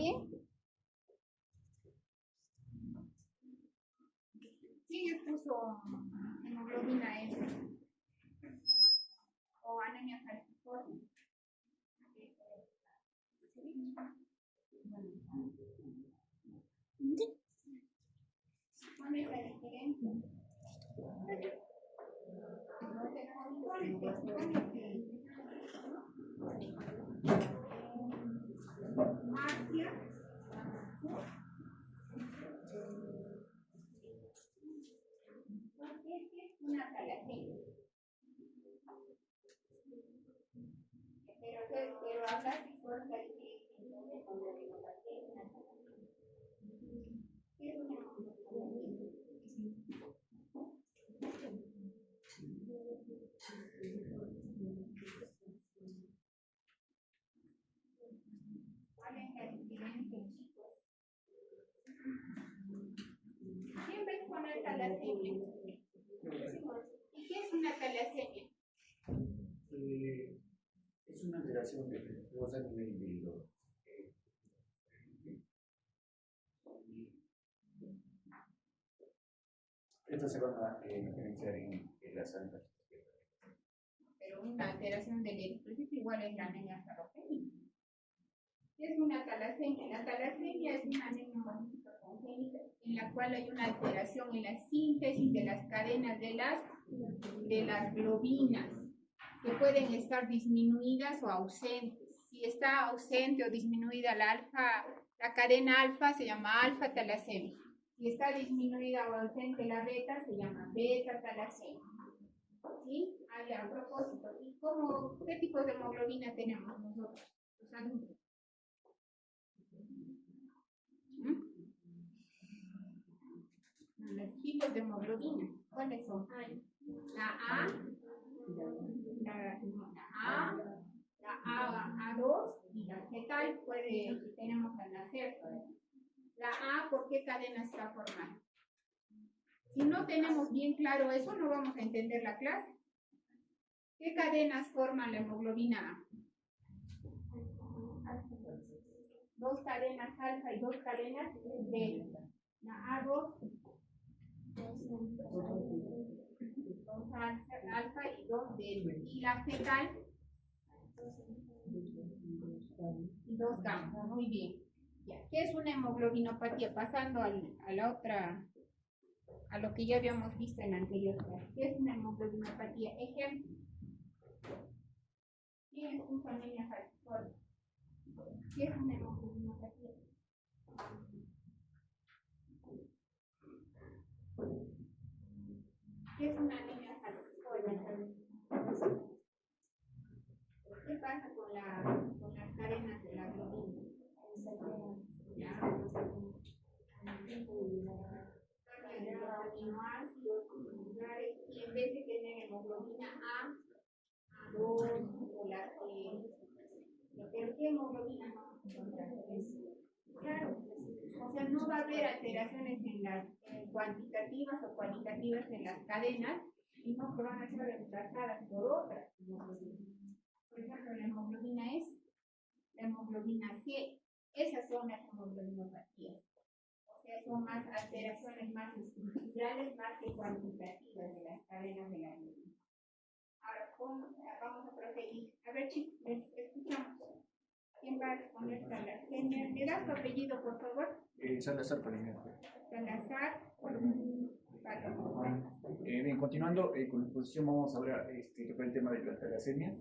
¿Alguien? ¿Quién le puso hemoglobina S? ¿O anemia falciforme? ¿Cuál es la diferencia? Marcia. ¿Qué es una talasemia? Pero habla de por la diferencia entre una hemoglobinopatía y una talasemia. ¿Qué es una hemoglobinopatía? ¿Cuál es la diferencia, chicos? ¿Quién va a exponer talasemia? ¿Y qué es una talasemia? Es una alteración de fructosa a nivel individual. Estas se van a diferenciar en las altas. Pero una alteración del eritrocito igual es la anemia ferropénica. ¿Qué es una talasemia? La talasemia es una anemia hemolítica congénita en la cual hay una alteración en la síntesis de las cadenas de las globinas, que pueden estar disminuidas o ausentes. Si está ausente o disminuida la cadena alfa, se llama alfa talasemia. Si está disminuida o ausente la beta, se llama beta talasemia. ¿Sí? A propósito, ¿y qué tipo de hemoglobina tenemos nosotros, los adultos? Los tipos de hemoglobina, ¿cuáles son? La A2 y la fetal tenemos al nacer. La A, ¿por qué cadena está formada? Si no tenemos bien claro eso, no vamos a entender la clase. ¿Qué cadenas forman la hemoglobina A? Dos cadenas alfa y dos cadenas beta. La A2, dos alfa y dos beta. Y la fetal, y dos gamma. Muy bien. Ya. ¿Qué es una hemoglobinopatía? Pasando a lo que ya habíamos visto en la anterior clase. ¿Qué es una hemoglobinopatía? Ejemplo. ¿Quién es un anemia falciforme? ¿Qué es una hemoglobinopatía? ¿Qué es una anemia falciforme? ¿Qué pasa con las cadenas de la globina? Cambian los aminoácidos moleculares y en vez de tener hemoglobina A2 o la ¿pero qué hemoglobina no? Claro, o sea, no va a haber alteraciones en las cuantitativas o cualitativas en las cadenas, sino que van a ser reemplazadas por otras. Por ejemplo, la hemoglobina S, la hemoglobina C, esas son las hemoglobinopatías. O sea, son más alteraciones más estructurales, más que cuantitativas de las cadenas de la globina. Ahora, vamos a proseguir. A ver, chicos, escuchamos. ¿Quién va a exponer talasemia? ¿Me das tu apellido, por favor? Salazar Palinero. Salazar. Bien, continuando con la exposición, vamos a hablar sobre el tema de la talasemia.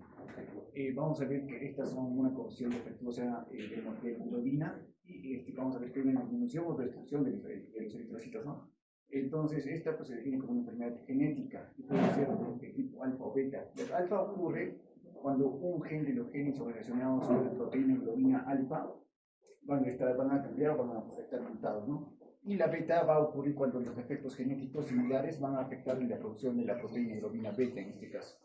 Vamos a ver que estas son una corrupción defectuosa de hemoglobina y vamos a ver que hay una disminución o destrucción de los eritrocitos, ¿no? Entonces, esta pues, se define como una enfermedad genética y puede ser de tipo alfa o beta. El alfa ocurre cuando un gen de los genes relacionados con la proteína hemoglobina alfa van a cambiar o van a estar mutados, ¿no? Y la beta va a ocurrir cuando los efectos genéticos similares van a afectar en la producción de la proteína hemoglobina beta en este caso.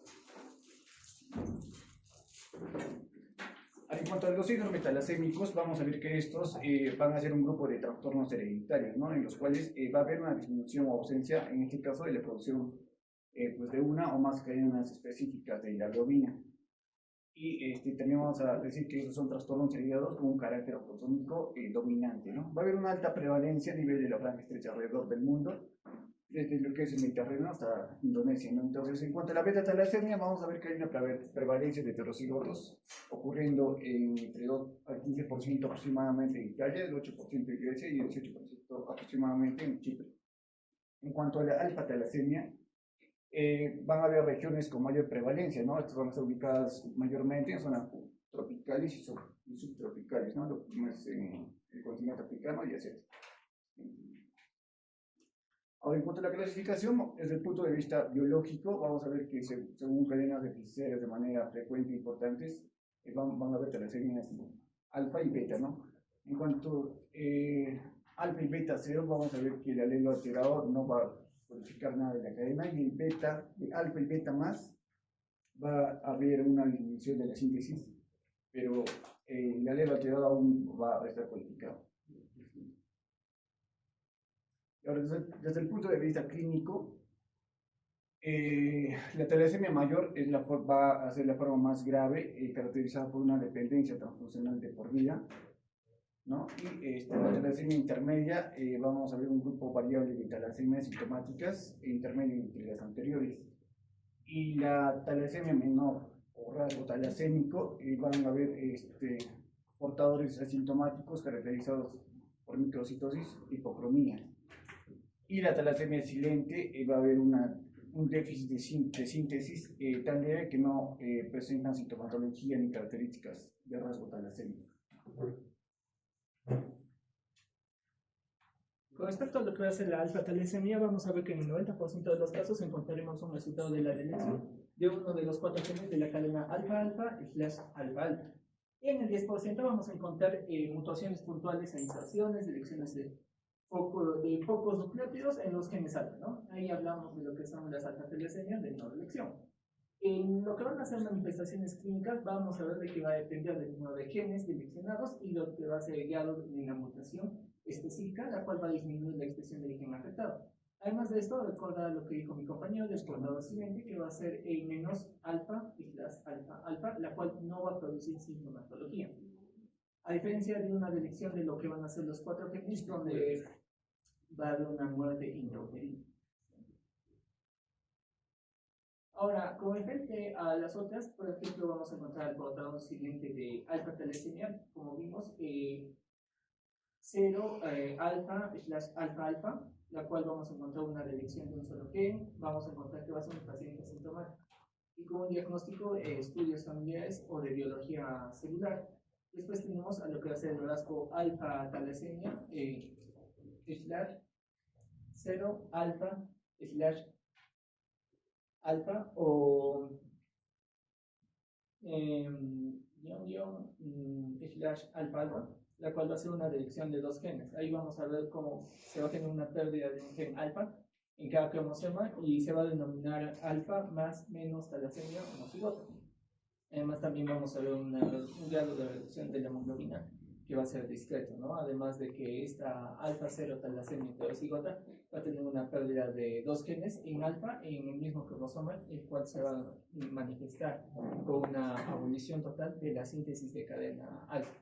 En cuanto a los síndromes talasémicos, vamos a ver que estos van a ser un grupo de trastornos hereditarios, ¿no? En los cuales va a haber una disminución o ausencia, en este caso, de la producción pues de una o más cadenas específicas de la globina. Y también vamos a decir que esos son trastornos heredados con un carácter autosómico dominante, ¿no? Va a haber una alta prevalencia a nivel de la franja estrecha alrededor del mundo, desde lo que es el Mediterráneo hasta Indonesia, ¿no? Entonces, en cuanto a la beta-talasemia, vamos a ver que hay una prevalencia de heterocigotos ocurriendo entre 2 al 15% aproximadamente en Italia, el 8% en Grecia y el 18% aproximadamente en Chipre. En cuanto a la alfa-talasemia, van a haber regiones con mayor prevalencia, ¿no? Estas van a estar ubicadas mayormente en zonas tropicales y subtropicales, ¿no? Lo que es en el continente africano y asiático. Ahora, en cuanto a la clasificación, desde el punto de vista biológico, vamos a ver que según cadenas deficitarias de manera frecuente e importantes, van a haber talasemias alfa y beta, ¿no? En cuanto alfa y beta 0, vamos a ver que el alelo alterado no va a codificar nada de la cadena, y el beta, de alfa y beta más, va a haber una disminución de la síntesis, pero el alelo alterado aún va a estar codificado. Ahora, desde el punto de vista clínico, la talasemia mayor va a ser la forma más grave, caracterizada por una dependencia transfusional de por vida, ¿no? Y la talasemia intermedia, vamos a ver un grupo variable de talasemias sintomáticas intermedia entre las anteriores. Y la talasemia menor o rasgo talasémico, van a haber portadores asintomáticos caracterizados por microcitosis y hipocromía. Y la talasemia silente, va a haber un déficit de síntesis tan leve que no presenta sintomatología ni características de rasgo talasémico. Con respecto a lo que va a ser la alfa-talasemia, vamos a ver que en el 90% de los casos encontraremos un resultado de la deleción de uno de los 4 genes de la cadena alfa-alfa/alfa-alfa. Y en el 10% vamos a encontrar mutaciones puntuales e inserciones, deleciones de pocos nucleótidos en los genes alfa, ¿no? Ahí hablamos de lo que son las alfa-talasemias de no elección. En lo que van a ser manifestaciones clínicas, vamos a ver de que va a depender del número de genes seleccionados y lo que va a ser guiado en la mutación específica, la cual va a disminuir la expresión del gen afectado. Además de esto, recuerda lo que dijo mi compañero del portador siguiente, que va a ser menos alfa-alfa-alfa, la cual no va a producir sintomatología. A diferencia de una delección de lo que van a ser los 4 genes, donde va a haber una muerte intrauterina. Ahora, con referente a las otras, por ejemplo, vamos a encontrar el portador siguiente de alfa-talasemia, como vimos, 0 alfa-alfa-alfa, la cual vamos a encontrar una delección de un solo gen, vamos a encontrar que va a ser un paciente asintomático. Y con un diagnóstico, estudios familiares o de biología celular. Después tenemos a lo que va a ser el rasgo alfa-talasemia, /0 alfa o alfa-alfa, la cual va a ser una delección de 2 genes. Ahí vamos a ver cómo se va a tener una pérdida de un gen alfa en cada cromosoma y se va a denominar alfa más menos talasemia homocigoto. Además también vamos a ver un grado de reducción de la hemoglobina que va a ser discreto, ¿no? Además de que esta alfa-0 talasemia heterocigota va a tener una pérdida de 2 genes en alfa en el mismo cromosoma, el cual se va a manifestar con una abolición total de la síntesis de cadena alfa.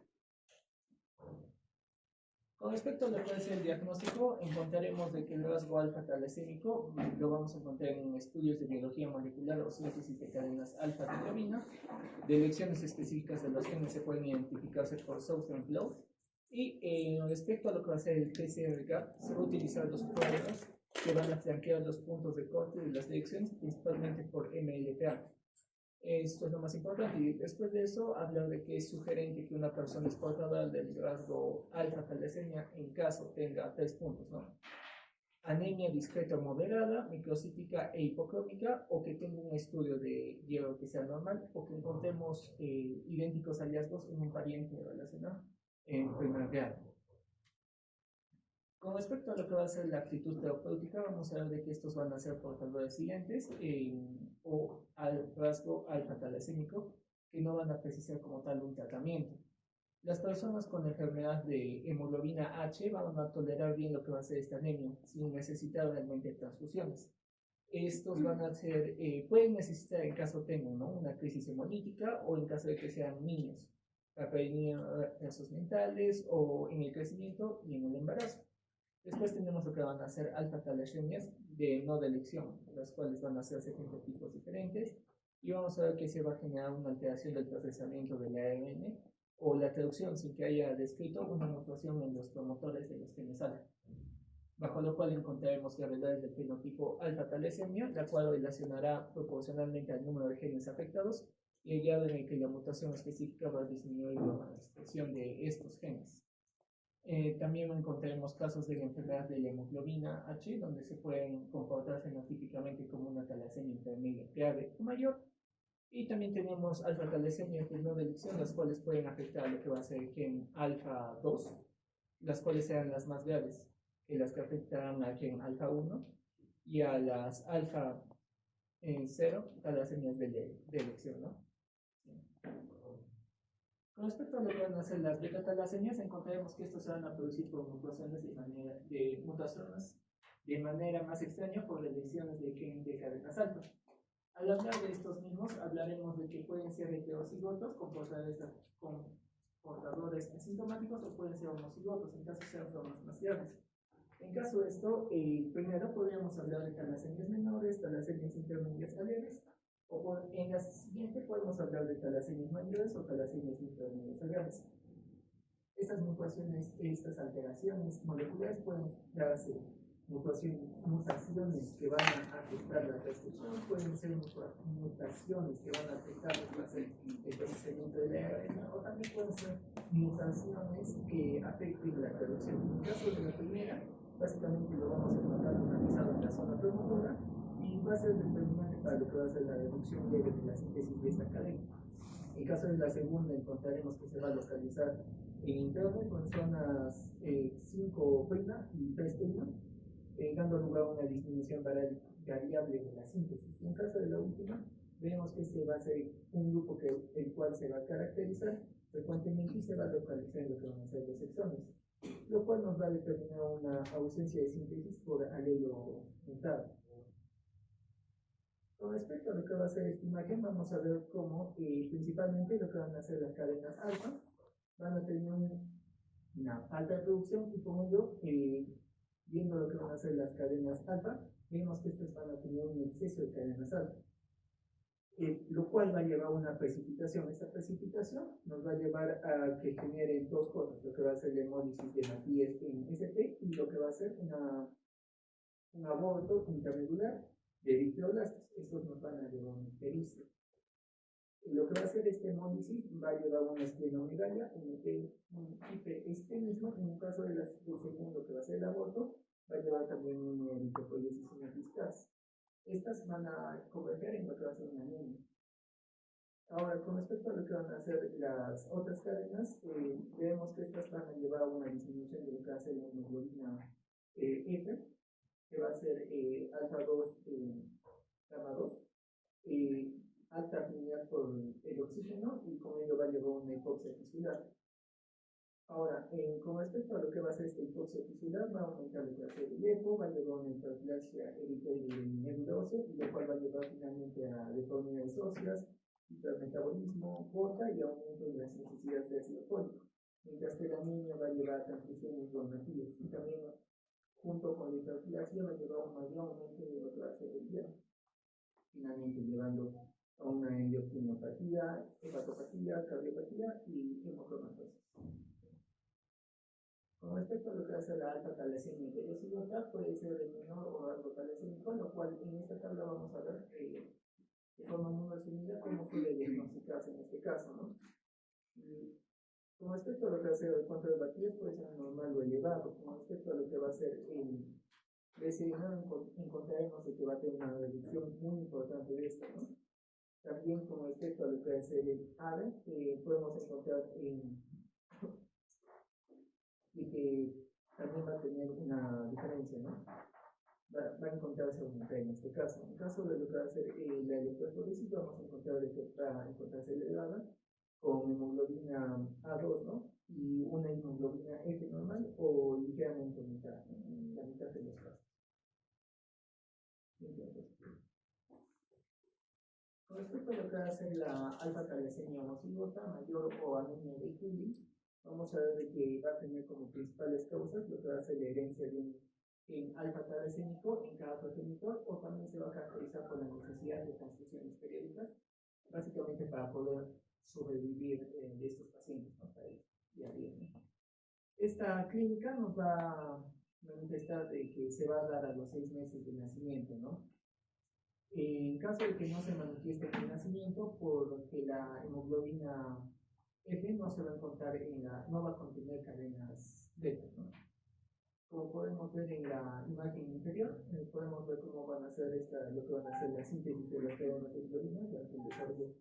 Con respecto a lo que es el diagnóstico, encontraremos de que el rasgo alfa-talasémico lo vamos a encontrar en estudios de biología molecular o síntesis de cadenas alfa de globina. De elecciones específicas de los genes se pueden identificarse por Southern Blot. Y respecto a lo que va a ser el PCR-GAP, se va a utilizar los cuadros que van a flanquear los puntos de corte de las direcciones, principalmente por MLPA. Esto es lo más importante. Y después de eso, hablar de que es sugerente que una persona es portadora del rasgo alfa-talasemia en caso tenga 3 puntos, ¿no? Anemia discreta o moderada, microcítica e hipocrómica, o que tenga un estudio de hierro que sea normal, o que encontremos idénticos hallazgos en un pariente relacionado en primer grado. Con respecto a lo que va a ser la actitud terapéutica, vamos a ver de que estos van a ser portadores siguientes o al rasgo alfa-talasémico, que no van a precisar como tal un tratamiento. Las personas con enfermedad de hemoglobina H van a tolerar bien lo que va a ser esta anemia, sin necesitar realmente transfusiones. estos van a ser, pueden necesitar en caso tengan, ¿no?, una crisis hemolítica o en caso de que sean niños, para prevenir retrasos mentales o en el crecimiento y en el embarazo. Después tenemos lo que van a ser alfa-talasemias de no de elección, las cuales van a ser 70 tipos diferentes, y vamos a ver que se va a generar una alteración del procesamiento del ARN o la traducción sin que haya descrito una mutación en los promotores de los genes alfa, bajo lo cual encontraremos gravedades del fenotipo alfa-talasemia, la cual relacionará proporcionalmente al número de genes afectados y el grado en el que la mutación específica va a disminuir la expresión de estos genes. También encontraremos casos de la enfermedad de la hemoglobina H, donde se pueden comportar fenotípicamente como una talasemia intermedia grave o mayor. Y también tenemos alfa-talasemias de no de elección, las cuales pueden afectar a lo que va a ser el gen alfa 2, las cuales serán las más graves, que las que afectarán al gen alfa 1 y a las alfa 0, talasemias de elección, ¿no? Con respecto a lo que van a ser las beta-talasemias, encontraremos que estos se van a producir por mutaciones de manera más extraña por lesiones de gen de cadenas alfa. Al hablar de estos mismos, hablaremos de que pueden ser heterocigotos con portadores asintomáticos o pueden ser homocigotos, en caso sean formas más graves. En caso de esto, primero podríamos hablar de talasemias menores, talasemias intermedias a leves, o en la siguiente podemos hablar de talasemias mayores o talasemias intermedias a graves. Estas mutaciones, estas alteraciones moleculares pueden darse mutaciones que van a afectar la transcripción, pueden ser mutaciones que van a afectar el procesamiento del ARN, o también pueden ser mutaciones que afecten la traducción. En el caso de la primera, básicamente lo vamos a encontrar localizado en la zona promotora y va a ser determinante para lo que va a ser la reducción leve de la síntesis de esta cadena. En el caso de la segunda, encontraremos que se va a localizar en internos o en zonas 5' y 3', dando lugar a una disminución variable de la síntesis. En caso de la última, vemos que este va a ser un grupo el cual se va a caracterizar frecuentemente y se va a localizar en lo que van a ser los exones, lo cual nos va a determinar una ausencia de síntesis por alelo mutado. Con respecto a lo que va a ser esta imagen, vamos a ver cómo principalmente lo que van a hacer las cadenas alfa van a tener una alta producción y con ello, viendo lo que van a hacer las cadenas alfa, vemos que estas van a tener un exceso de cadenas alfa, lo cual va a llevar a una precipitación. Esta precipitación nos va a llevar a que genere dos cosas, lo que va a ser la hemólisis de Matías en ST y lo que va a ser un aborto intramedular de eritroblastos. Estos nos van a llevar a una ictericia. Lo que va a hacer este hemólisis va a llevar a una esplenomegalia, un hiperestenismo. En el caso del segundo, que va a ser el aborto, va a llevar también una eritropoiesis y una discasa. Estas van a converger en lo que va a ser una anemia. Ahora, con respecto a lo que van a hacer las otras cadenas, vemos que estas van a llevar a una disminución de lo que va a ser la hemoglobina F, que va a ser alfa 2, gamma 2, alta afinidad por el oxígeno y con ello va a llevar a una hipoxia tisular. Ahora, con respecto a lo que va a ser esta hipoxia tisular, va a aumentar lo que va a ser el EPO, va a llevar a una hiperplasia eritroide del nervio óseo, y lo cual va a llevar finalmente a deformidades óseas, hipermetabolismo, gota y aumento de las necesidades de ácido fólico, mientras que la anemia va a llevar a transfusiones normativas y también junto con la hiperplasia va a llevar a un mayor aumento de lo que va a ser el hierro, finalmente llevando a una endocrinopatía, hepatopatía, cardiopatía y hemocromatosis. Con respecto a lo que va a ser la alfa-talasemia heterocigota, puede ser de menor o algo talasémico, lo cual en esta tabla vamos a ver de forma muy resumida cómo puede diagnosticarse en este caso, ¿no? Y con respecto a lo que va a ser el cuanto de batidas, puede ser normal o elevado. Con respecto a lo que va a ser el BCA, encontraremos que va a tener una reducción muy importante de esto, ¿no? También con respecto a lo que va a ser el AVE, podemos encontrar y que también va a tener una diferencia, ¿no? Va a encontrarse un en este caso. En caso de lo que va a ser la electroforesis, vamos a encontrar que va a encontrarse elevada con hemoglobina A2, ¿no? Y una hemoglobina F normal o ligeramente aumentada, en la mitad de los casos. Entonces, que va a ser la alfa-talasemia homozigota mayor o anemia de Curie, vamos a ver de que va a tener como principales causas lo que va a ser la herencia de un gen alfa-talasémico en cada progenitor, o también se va a caracterizar por la necesidad de transfusiones periódicas, básicamente para poder sobrevivir de estos pacientes, ¿no? Para el día a día, ¿no? Esta clínica nos va a manifestar de que se va a dar a los 6 meses de nacimiento, ¿no? En caso de que no se manifieste en el nacimiento, porque la hemoglobina F no se va a encontrar no va a contener cadenas beta, ¿no? Como podemos ver en la imagen inferior, podemos ver cómo van a hacer lo que van a hacer la síntesis de las cadenas de hemoglobina durante el desarrollo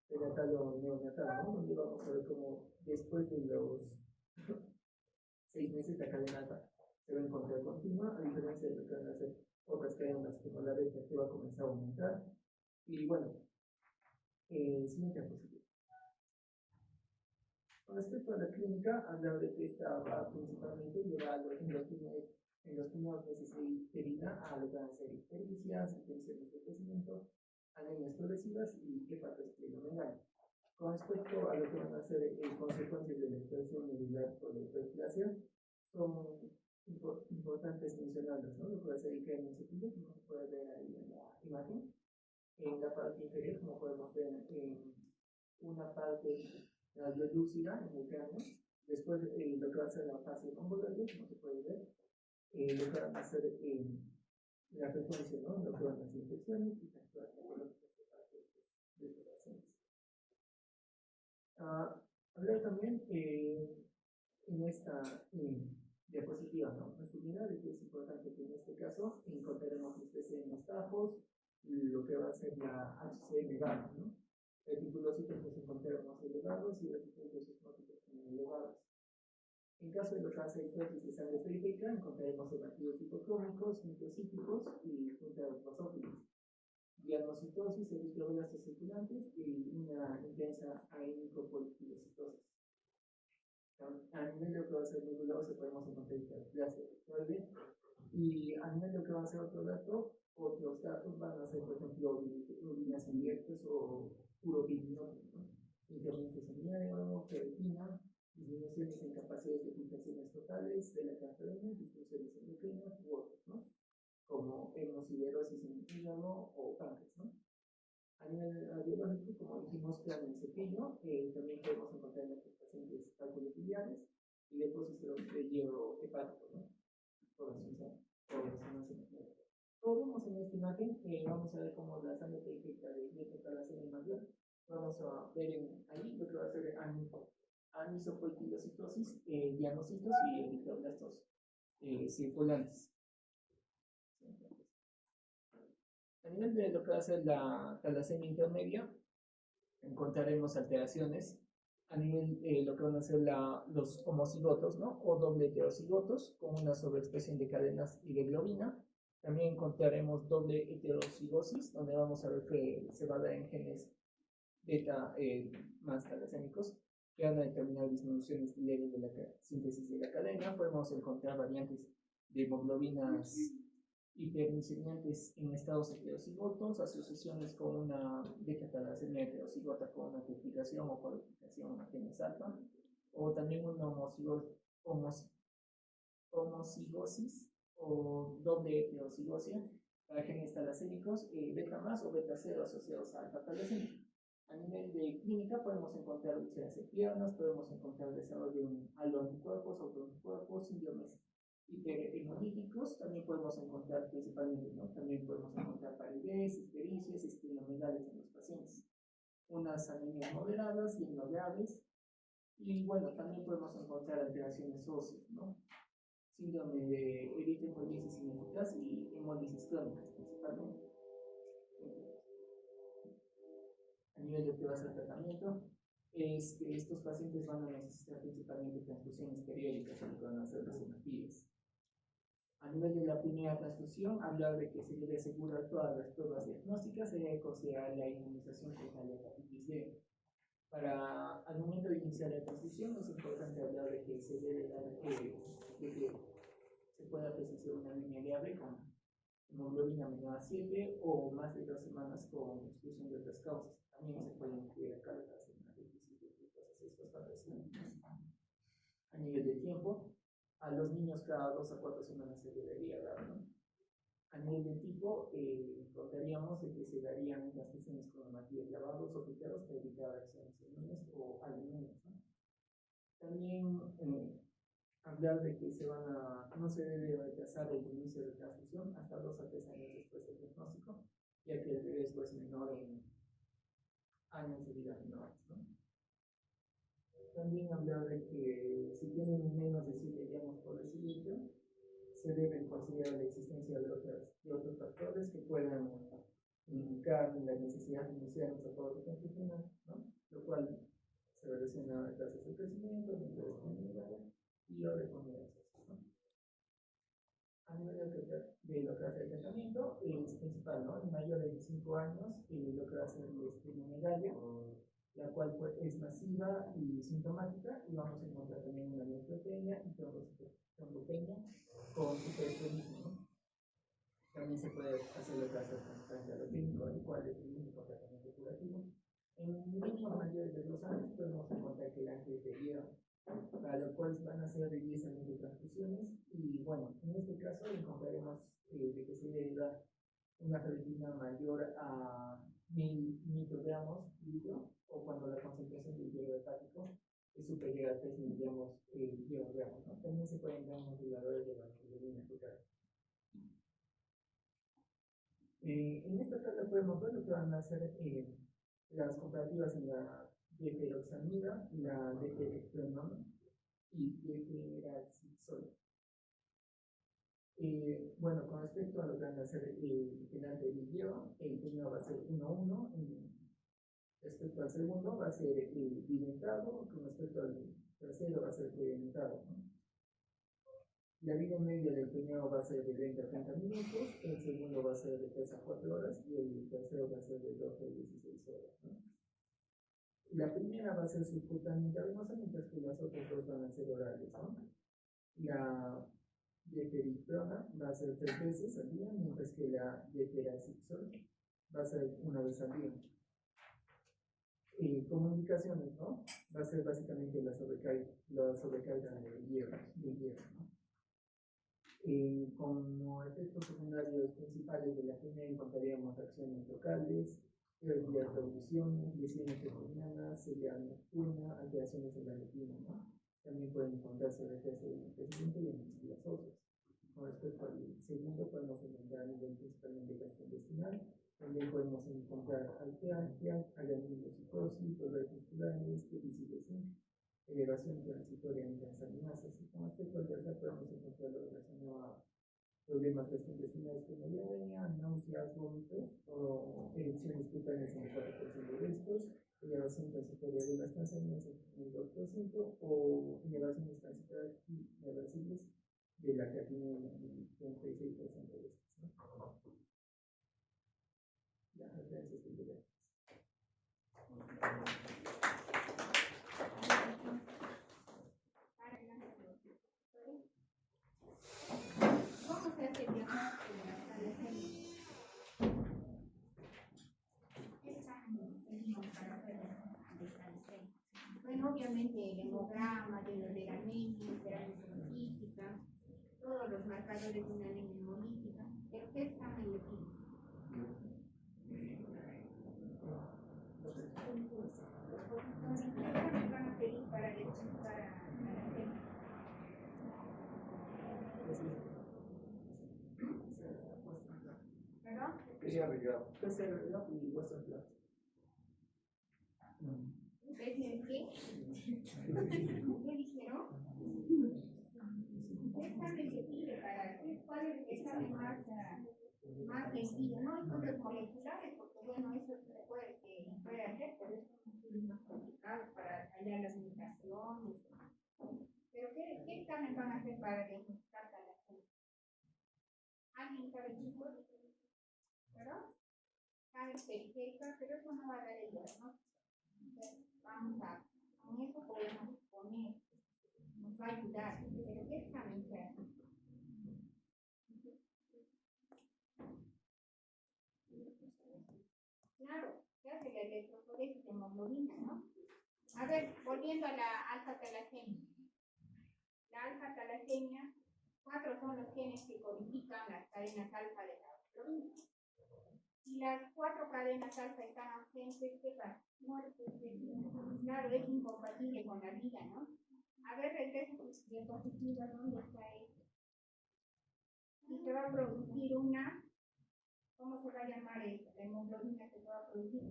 prenatal o neonatal, ¿no? Donde vamos a ver cómo después de los 6 meses la cadena alfa se va a encontrar continua, a diferencia de lo que van a hacer otras cadenas como la beta, que va a comenzar a aumentar. Y bueno, siguiente diapositiva. Con respecto a la clínica, hablar de que esta va principalmente llevado en los primeros meses de vida a lo que van a ser ictericias, infecciones de crecimiento, anemias progresivas y hepatoesplenomegalia. Con respecto a lo que van a ser consecuencias de la expresión medular por la hiperplasia, son importantes mencionarlas, ¿no? Lo que va a ser el cráneo cepillo, como se puede ver ahí en la imagen. En la parte inferior, como podemos ver en una parte radiolúcida en el cráneo. Después, lo que va a ser la fase ambulatoria, como se puede ver, lo que van a hacer la frecuencia, ¿no? Lo que van a hacer infecciones y factores patológicos de parte de estos pacientes. Hablar también en esta diapositiva, ¿no? Resumida, de que es importante que en este caso encontraremos la especie de estajos, lo que va a ser la HCM baja, ¿no? Reticulocitos pues encontraremos elevados y reticulos osmóticos también elevados. En caso de los trascendentes de sangre periférica, encontraremos hematidos hipocrómicos, microcíticos y puntos basófilos. Diagnocitosis, eritroblastos circulantes y una intensa aénico-poliquilocitosis. A nivel de lo que va a ser nebuloso, podemos encontrar hiperplasia rectal. Y a nivel de lo que va a ser otros datos van a ser, por ejemplo, urinarias indirectas o uropidinosis, ¿no? Incrementos en hierro, ferritina, disminuciones en capacidades de filtraciones totales de la carterina, disfunciones endocrinas u otros, ¿no? Como hemosiderosis en hígado o páncreas, ¿no? A nivel radiológico, como dijimos, cráneo en cepillo, también podemos encontrar en estos pacientes cálculos biliares y depósitos de hierro hepático, ¿no? Todo vemos en esta imagen, vamos a ver cómo la sangre periférica de beta-talasemia mayor, vamos a ver ahí lo que va a ser anisopoiquilocitosis, dianocitos y eritroblastos circulantes. A nivel de lo que va a ser la talasemia intermedia, encontraremos alteraciones a nivel de lo que van a ser los homocigotos, ¿no? O doble heterocigotos con una sobreexpresión de cadenas y de globina. También encontraremos doble heterocigosis, donde vamos a ver que se va a dar en genes beta más talasémicos, que van a determinar disminuciones leves de la síntesis de la cadena. Podemos encontrar variantes de hemoglobinas hipermicellantes en estados heterocigotos, asociaciones con una beta-talasemia heterocigota con una triplicación o cuadruplicación a genes alfa, o también una homocigosis o doble heterocigosia para genes talasémicos beta más o beta 0 asociados a alfa talasemia. A nivel de clínica podemos encontrar úlceras en piernas, podemos encontrar desarrollo de aloanticuerpos, autoanticuerpos, síndromes hiperhemolíticos, también podemos encontrar principalmente, ¿no? También podemos encontrar palidez, ictericias, esplenomegalia en los pacientes, unas anemias moderadas y no graves, y bueno, también podemos encontrar alteraciones óseas, ¿no? Síndrome de eritropoyesis ineficaz y hemólisis crónicas principalmente. A nivel de que va a ser tratamiento, es que estos pacientes van a necesitar principalmente transfusiones periódicas, que van a ser las hematías. A nivel de la primera transfusión, hablar de que se debe asegurar todas las pruebas diagnósticas, se debe considerar la inmunización contra la hepatitis B. Al momento de iniciar la transfusión, es importante hablar de que se debe dar, de que se pueda precisar una línea viable con hemoglobina menor a 7 o más de 2 semanas con exclusión de otras causas. También se pueden incluir cargas en análisis de cosas estos padres. A nivel de tiempo, a los niños cada 2 a 4 semanas se debería dar, ¿no? A nivel de tipo, contaríamos de que se darían las sesiones con materiales lavados o filtrados para evitar acciones inmunes o alumnos, ¿no? También hablar de que no se debe retrasar el inicio de transfusión hasta 2 a 3 años después del diagnóstico, ya que el riesgo es menor en años de vida menores, ¿no? También hablar de que si tienen menos de 7 llamadas por recibimiento, se debe considerar la existencia de otros factores que puedan indicar la necesidad de iniciar un soporte transfusional, ¿no? Lo cual se relaciona a tasas de crecimiento, de disponibilidad y o de combinaciones, ¿no? A nivel de lo que hace el tratamiento, es principal, ¿no? En mayores de 5 años, lo que va a hacer es pneumomegalia, la cual pues, es masiva y sintomática, y vamos a encontrar también una neutropenia y trombopenia con hiperesperismo, ¿no? También se puede hacer lo que hace el trasplante alopénico, el cual es el único tratamiento curativo. En niños mayores de 2 años podemos encontrar que el ángel de hierro, para lo cual van a ser de 10 años de transfusiones, y bueno, en este caso encontraremos de que se debe dar una ferritina mayor a 1000 microgramos litro, o cuando la concentración del hierro hepático es superior a 3 miligramos hierogramos, ¿no? También se pueden dar moduladores de la hemoglobina total. En esta tabla podemos ver lo que van a hacer las comparativas en la deferoxamida, la deferoxamida y deferazixol. Bueno, con respecto a lo que van a hacer el penante del hierro, el primero va a ser 1-1, respecto al segundo va a ser bidentado, con respecto al tercero va a ser tridentado, ¿no? La vida media del primero va a ser de 20 a 30 minutos, el segundo va a ser de 3 a 4 horas y el tercero va a ser de 12 a 16 horas, ¿no? La primera va a ser subcutánea intravenosa, mientras que las otras dos van a ser orales, ¿no? La defericrona va a ser 3 veces al día, mientras que la deferazixol va a ser 1 vez al día. Como indicaciones, ¿no? Va a ser básicamente la sobrecarga de hierro, ¿no? Como efectos secundarios principales de la primera encontraríamos acciones locales, pérdidas de audición, lesiones peritonianas, ceguera nocturna, alteraciones en la retina, ¿no? También pueden encontrarse retraso en el crecimiento y en las otras. Con respecto al segundo, podemos encontrar a nivel principalmente gastrointestinal. También podemos encontrar altealgia, agangliosis, dolores musculares, déficit de zinc, elevación transitoria en transaminasas. Y con respecto al tercer, podemos encontrar lo relacionado a problemas gastrointestinales como diarrea, náuseas, vómitos o erupciones cutáneas en el 4% de estos, elevación transitoria de las transaminasas en el 2% o elevaciones transitorias irreversibles de la creatinina en el 36% de estos, ¿no? Las referencias bibliográficas. ¿Cómo se hace el diagnóstico de la thalassemia? ¿Qué examen pedimos para hacer el diagnóstico de thalassemia? Bueno, obviamente el hemograma, de la anemia, terapia hemolítica, todos los marcadores de una anemia hemolítica, pero ¿qué examen le piden? ¿Qué examen van a pedir para diagnosticar a la anemia? ¿Perdón? PCR y Western blot. ¿PCR qué? ¿Qué dijeron? ¿Qué examen se pide para cuál es el examen más sencillo? No hay cosas moleculares, porque bueno, eso se puede hacer, pero es más complicado para hallar las mutaciones. Pero ¿qué examen van a hacer para diagnosticar thalassemia? ¿Alguien sabe, chicos? ¿Perdón? Sangre periférica, pero eso no va a dar el diagnóstico. Entonces, con eso podemos poner, nos va a ayudar. Pero ¿qué examen se hace? Claro, se hace la electroforesis de hemoglobina, ¿no? A ver, volviendo a la alfa-talasemia. La alfa-talasemia, 4 son los genes que codifican las cadenas alfa de la hemoglobina. Y las 4 cadenas alfa están ausentes, ¿qué pasa? Muerte. Claro, es incompatible con la vida, ¿no? A ver, regresa tus diapositivas, ¿dónde está esto? Y se va a producir una, ¿cómo se va a llamar esta? La hemoglobina que se va a producir,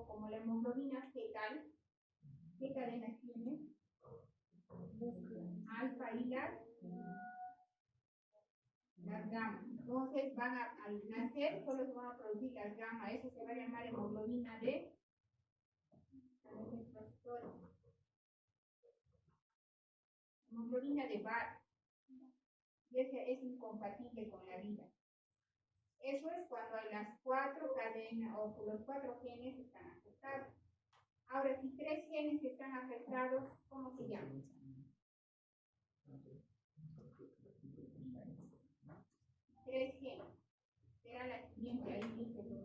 como la hemoglobina fetal. ¿Qué cadenas tiene? Alfa y las gamma. Entonces al nacer solo se van a producir las gamma. Eso se va a llamar hemoglobina de hemoglobina de Barr. Y ese es incompatible con la vida. Eso es cuando las 4 cadenas o los 4 genes están afectados. Ahora, si 3 genes están afectados, ¿cómo se llama? 3 genes. Será la siguiente, ahí dice lo.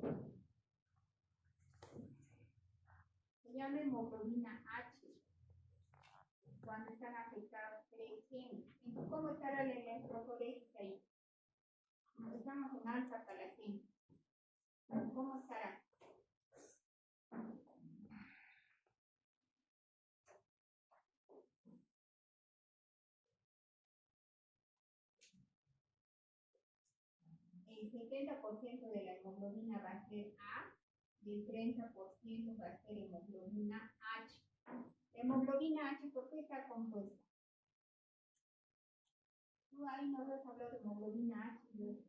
Se llama hemoglobina H cuando están afectados 3 genes. Entonces, ¿cómo estará la electroforesis ahí? Estamos en alfa-talasemia. ¿Cómo estará? El 70% de la hemoglobina va a ser A y el 30% va a ser hemoglobina H. Hemoglobina H, ¿por qué está compuesta? Tú ahí nos has hablado de hemoglobina H.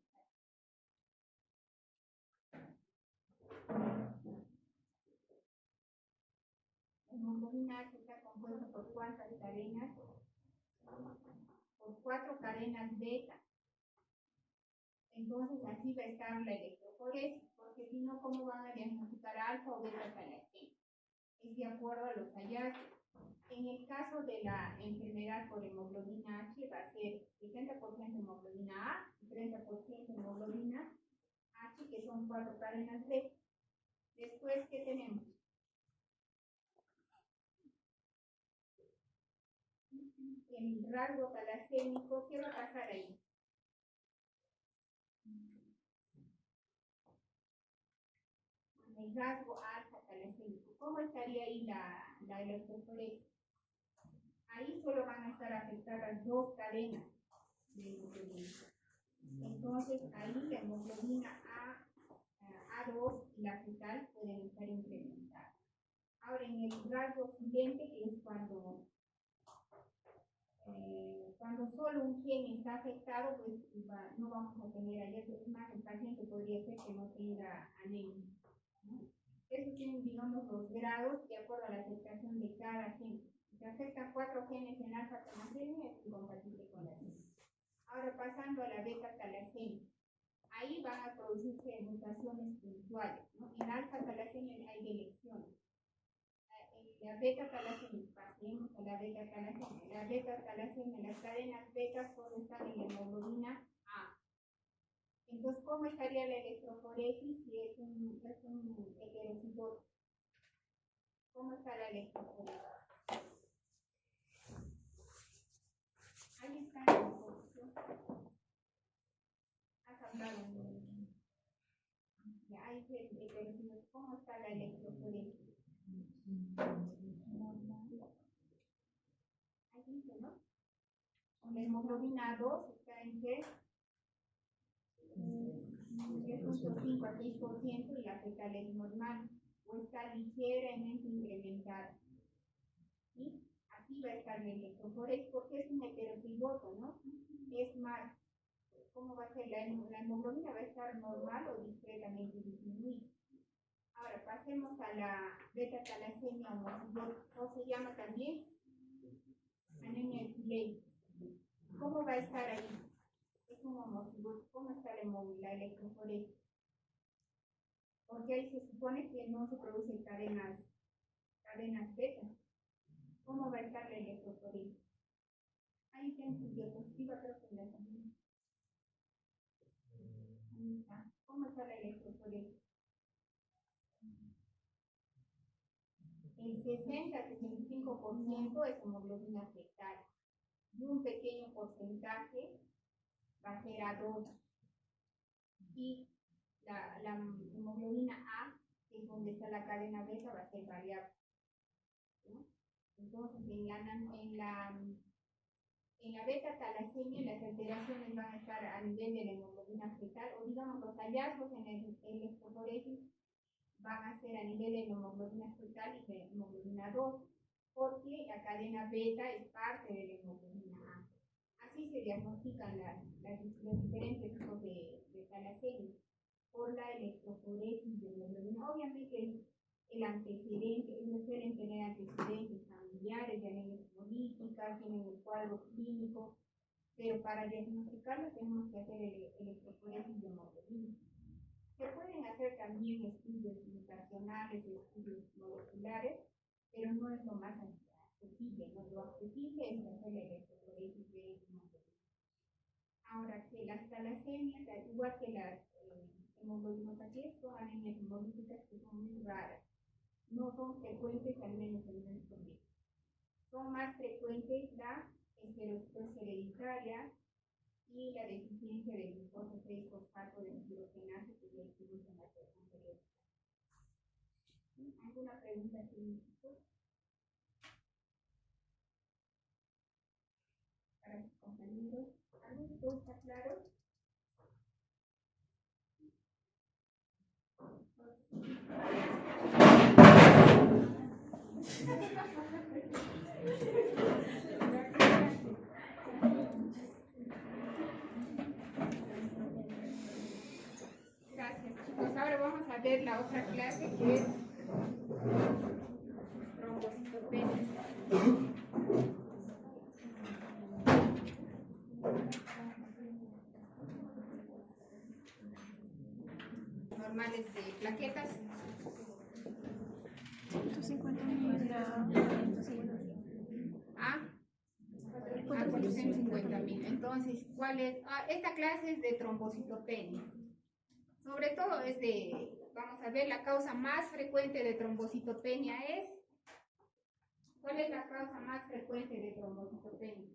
Hemoglobina H está compuesta por ¿cuántas cadenas? Por 4 cadenas beta. Entonces así va a estar la electroforesis, porque si no, ¿cómo van a diagnosticar alfa o beta talasemia? Es de acuerdo a los hallazgos. En el caso de la enfermedad por hemoglobina H va a ser 60% hemoglobina A y 30% hemoglobina H, que son 4 cadenas B. Después, ¿qué tenemos? El rasgo talasémico, ¿qué va a pasar ahí? El rasgo alfa talasémico, ¿cómo estaría ahí la electroforesis? Ahí solo van a estar afectadas 2 cadenas de hemoglobina. Entonces, ahí la hemoglobina A2 y la fetal pueden estar incrementadas. Ahora, en el rasgo siguiente, que es cuando solo un gen está afectado, pues no vamos a tener hallazgos. Es más, el paciente podría ser que no tenga anemia, ¿no? Estos tienen, digamos, los grados de acuerdo a la afectación de cada gen. Si se afectan 4 genes en alfa-talasemia, es incompatible con la anemia. Ahora, pasando a la beta-talasemia. Ahí van a producirse mutaciones puntuales, ¿no? En alfa-talasemia hay elecciones. En la beta-talasemia, pasemos a la beta-talasemia. La beta-talasemia, las cadenas beta solo están en la hemoglobina A. Entonces, ¿cómo estaría la electroforesis si es un heterocigoto? ¿Cómo está la electroforesis? Ahí está en la posición. Has hablado. Ya, ahí se heterocigoto. ¿Cómo está la electroforesis? Ahí dice, ¿no? La hemoglobina 2 está en ¿qué? 3.5 a 6% y la fetal es normal o está ligeramente incrementada. ¿Sí? Así va a estar la electroforesis porque es un heterocigoto, ¿no? Es más, ¿cómo va a ser? La hemoglobina va a estar normal o discretamente disminuida. Ahora pasemos a la beta-talasemia homozigota, o se llama también anemia de Pillay. ¿Cómo va a estar ahí? Es un homocigoto. ¿Cómo está la electroforesis? Porque ahí se supone que no se producen cadenas beta. ¿Cómo va a estar la electroforesis? Ahí está en su diapositiva, creo que la también. Ahí está. ¿Cómo está la electroforesis? el 60-65% es hemoglobina fetal y un pequeño porcentaje va a ser A2 y la hemoglobina A, que es donde está la cadena beta, va a ser variable, ¿no? Entonces en la beta talasemia las alteraciones van a estar a nivel de la hemoglobina fetal, o digamos los hallazgos en el electroforesis van a ser a nivel de la hemoglobina fetal y de hemoglobina 2, porque la cadena beta es parte de la hemoglobina A. Así se diagnostican los diferentes tipos de talasemia por la electroforesis de hemoglobina. Obviamente el antecedente, ellos suelen tener antecedentes familiares de anemia hemolítica, tienen el cuadro clínico, pero para diagnosticarlo tenemos que hacer el electroforesis de hemoglobina. Se pueden hacer también estudios mutacionales, estudios moleculares, pero no es lo más accesible, ¿no? Lo accesible es hacer el electroforesis de hemoglobina. Ahora, que las talasemias, al igual que las hemoglobinopatías, son anemias hemolíticas que son muy raras. No son frecuentes, al menos en nuestro medio. Son más frecuentes la esterosis hereditaria y la deficiencia de glucosa 6-fosfato de deshidrogenasa, que ya hicimos en la clase anterior. ¿Alguna pregunta científica para sus compañeros? ¿Algo está claro? Gracias, chicos. Ahora vamos a ver la otra clase que es trombocitopenia. Normales de plaquetas. 150.000 A 450.000. Entonces, ¿cuál es? Esta clase es de trombocitopenia. Sobre todo es de, vamos a ver, la causa más frecuente de trombocitopenia es. ¿Cuál es la causa más frecuente de trombocitopenia?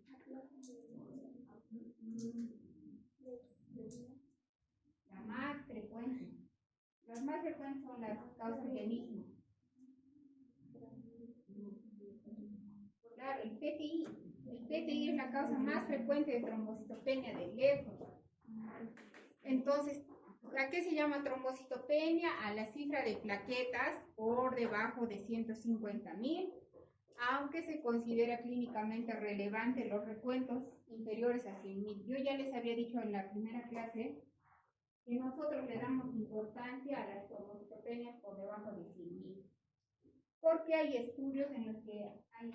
La más frecuente. Las más frecuentes son las causas de mismo. Claro, el PTI. El PTI es la causa más frecuente de trombocitopenia de lejos. Entonces, ¿a qué se llama trombocitopenia? A la cifra de plaquetas por debajo de 150.000, aunque se considera clínicamente relevante los recuentos inferiores a 100.000. Yo ya les había dicho en la primera clase que nosotros le damos importancia a las trombocitopenias por debajo de 100.000, porque hay estudios en los que hay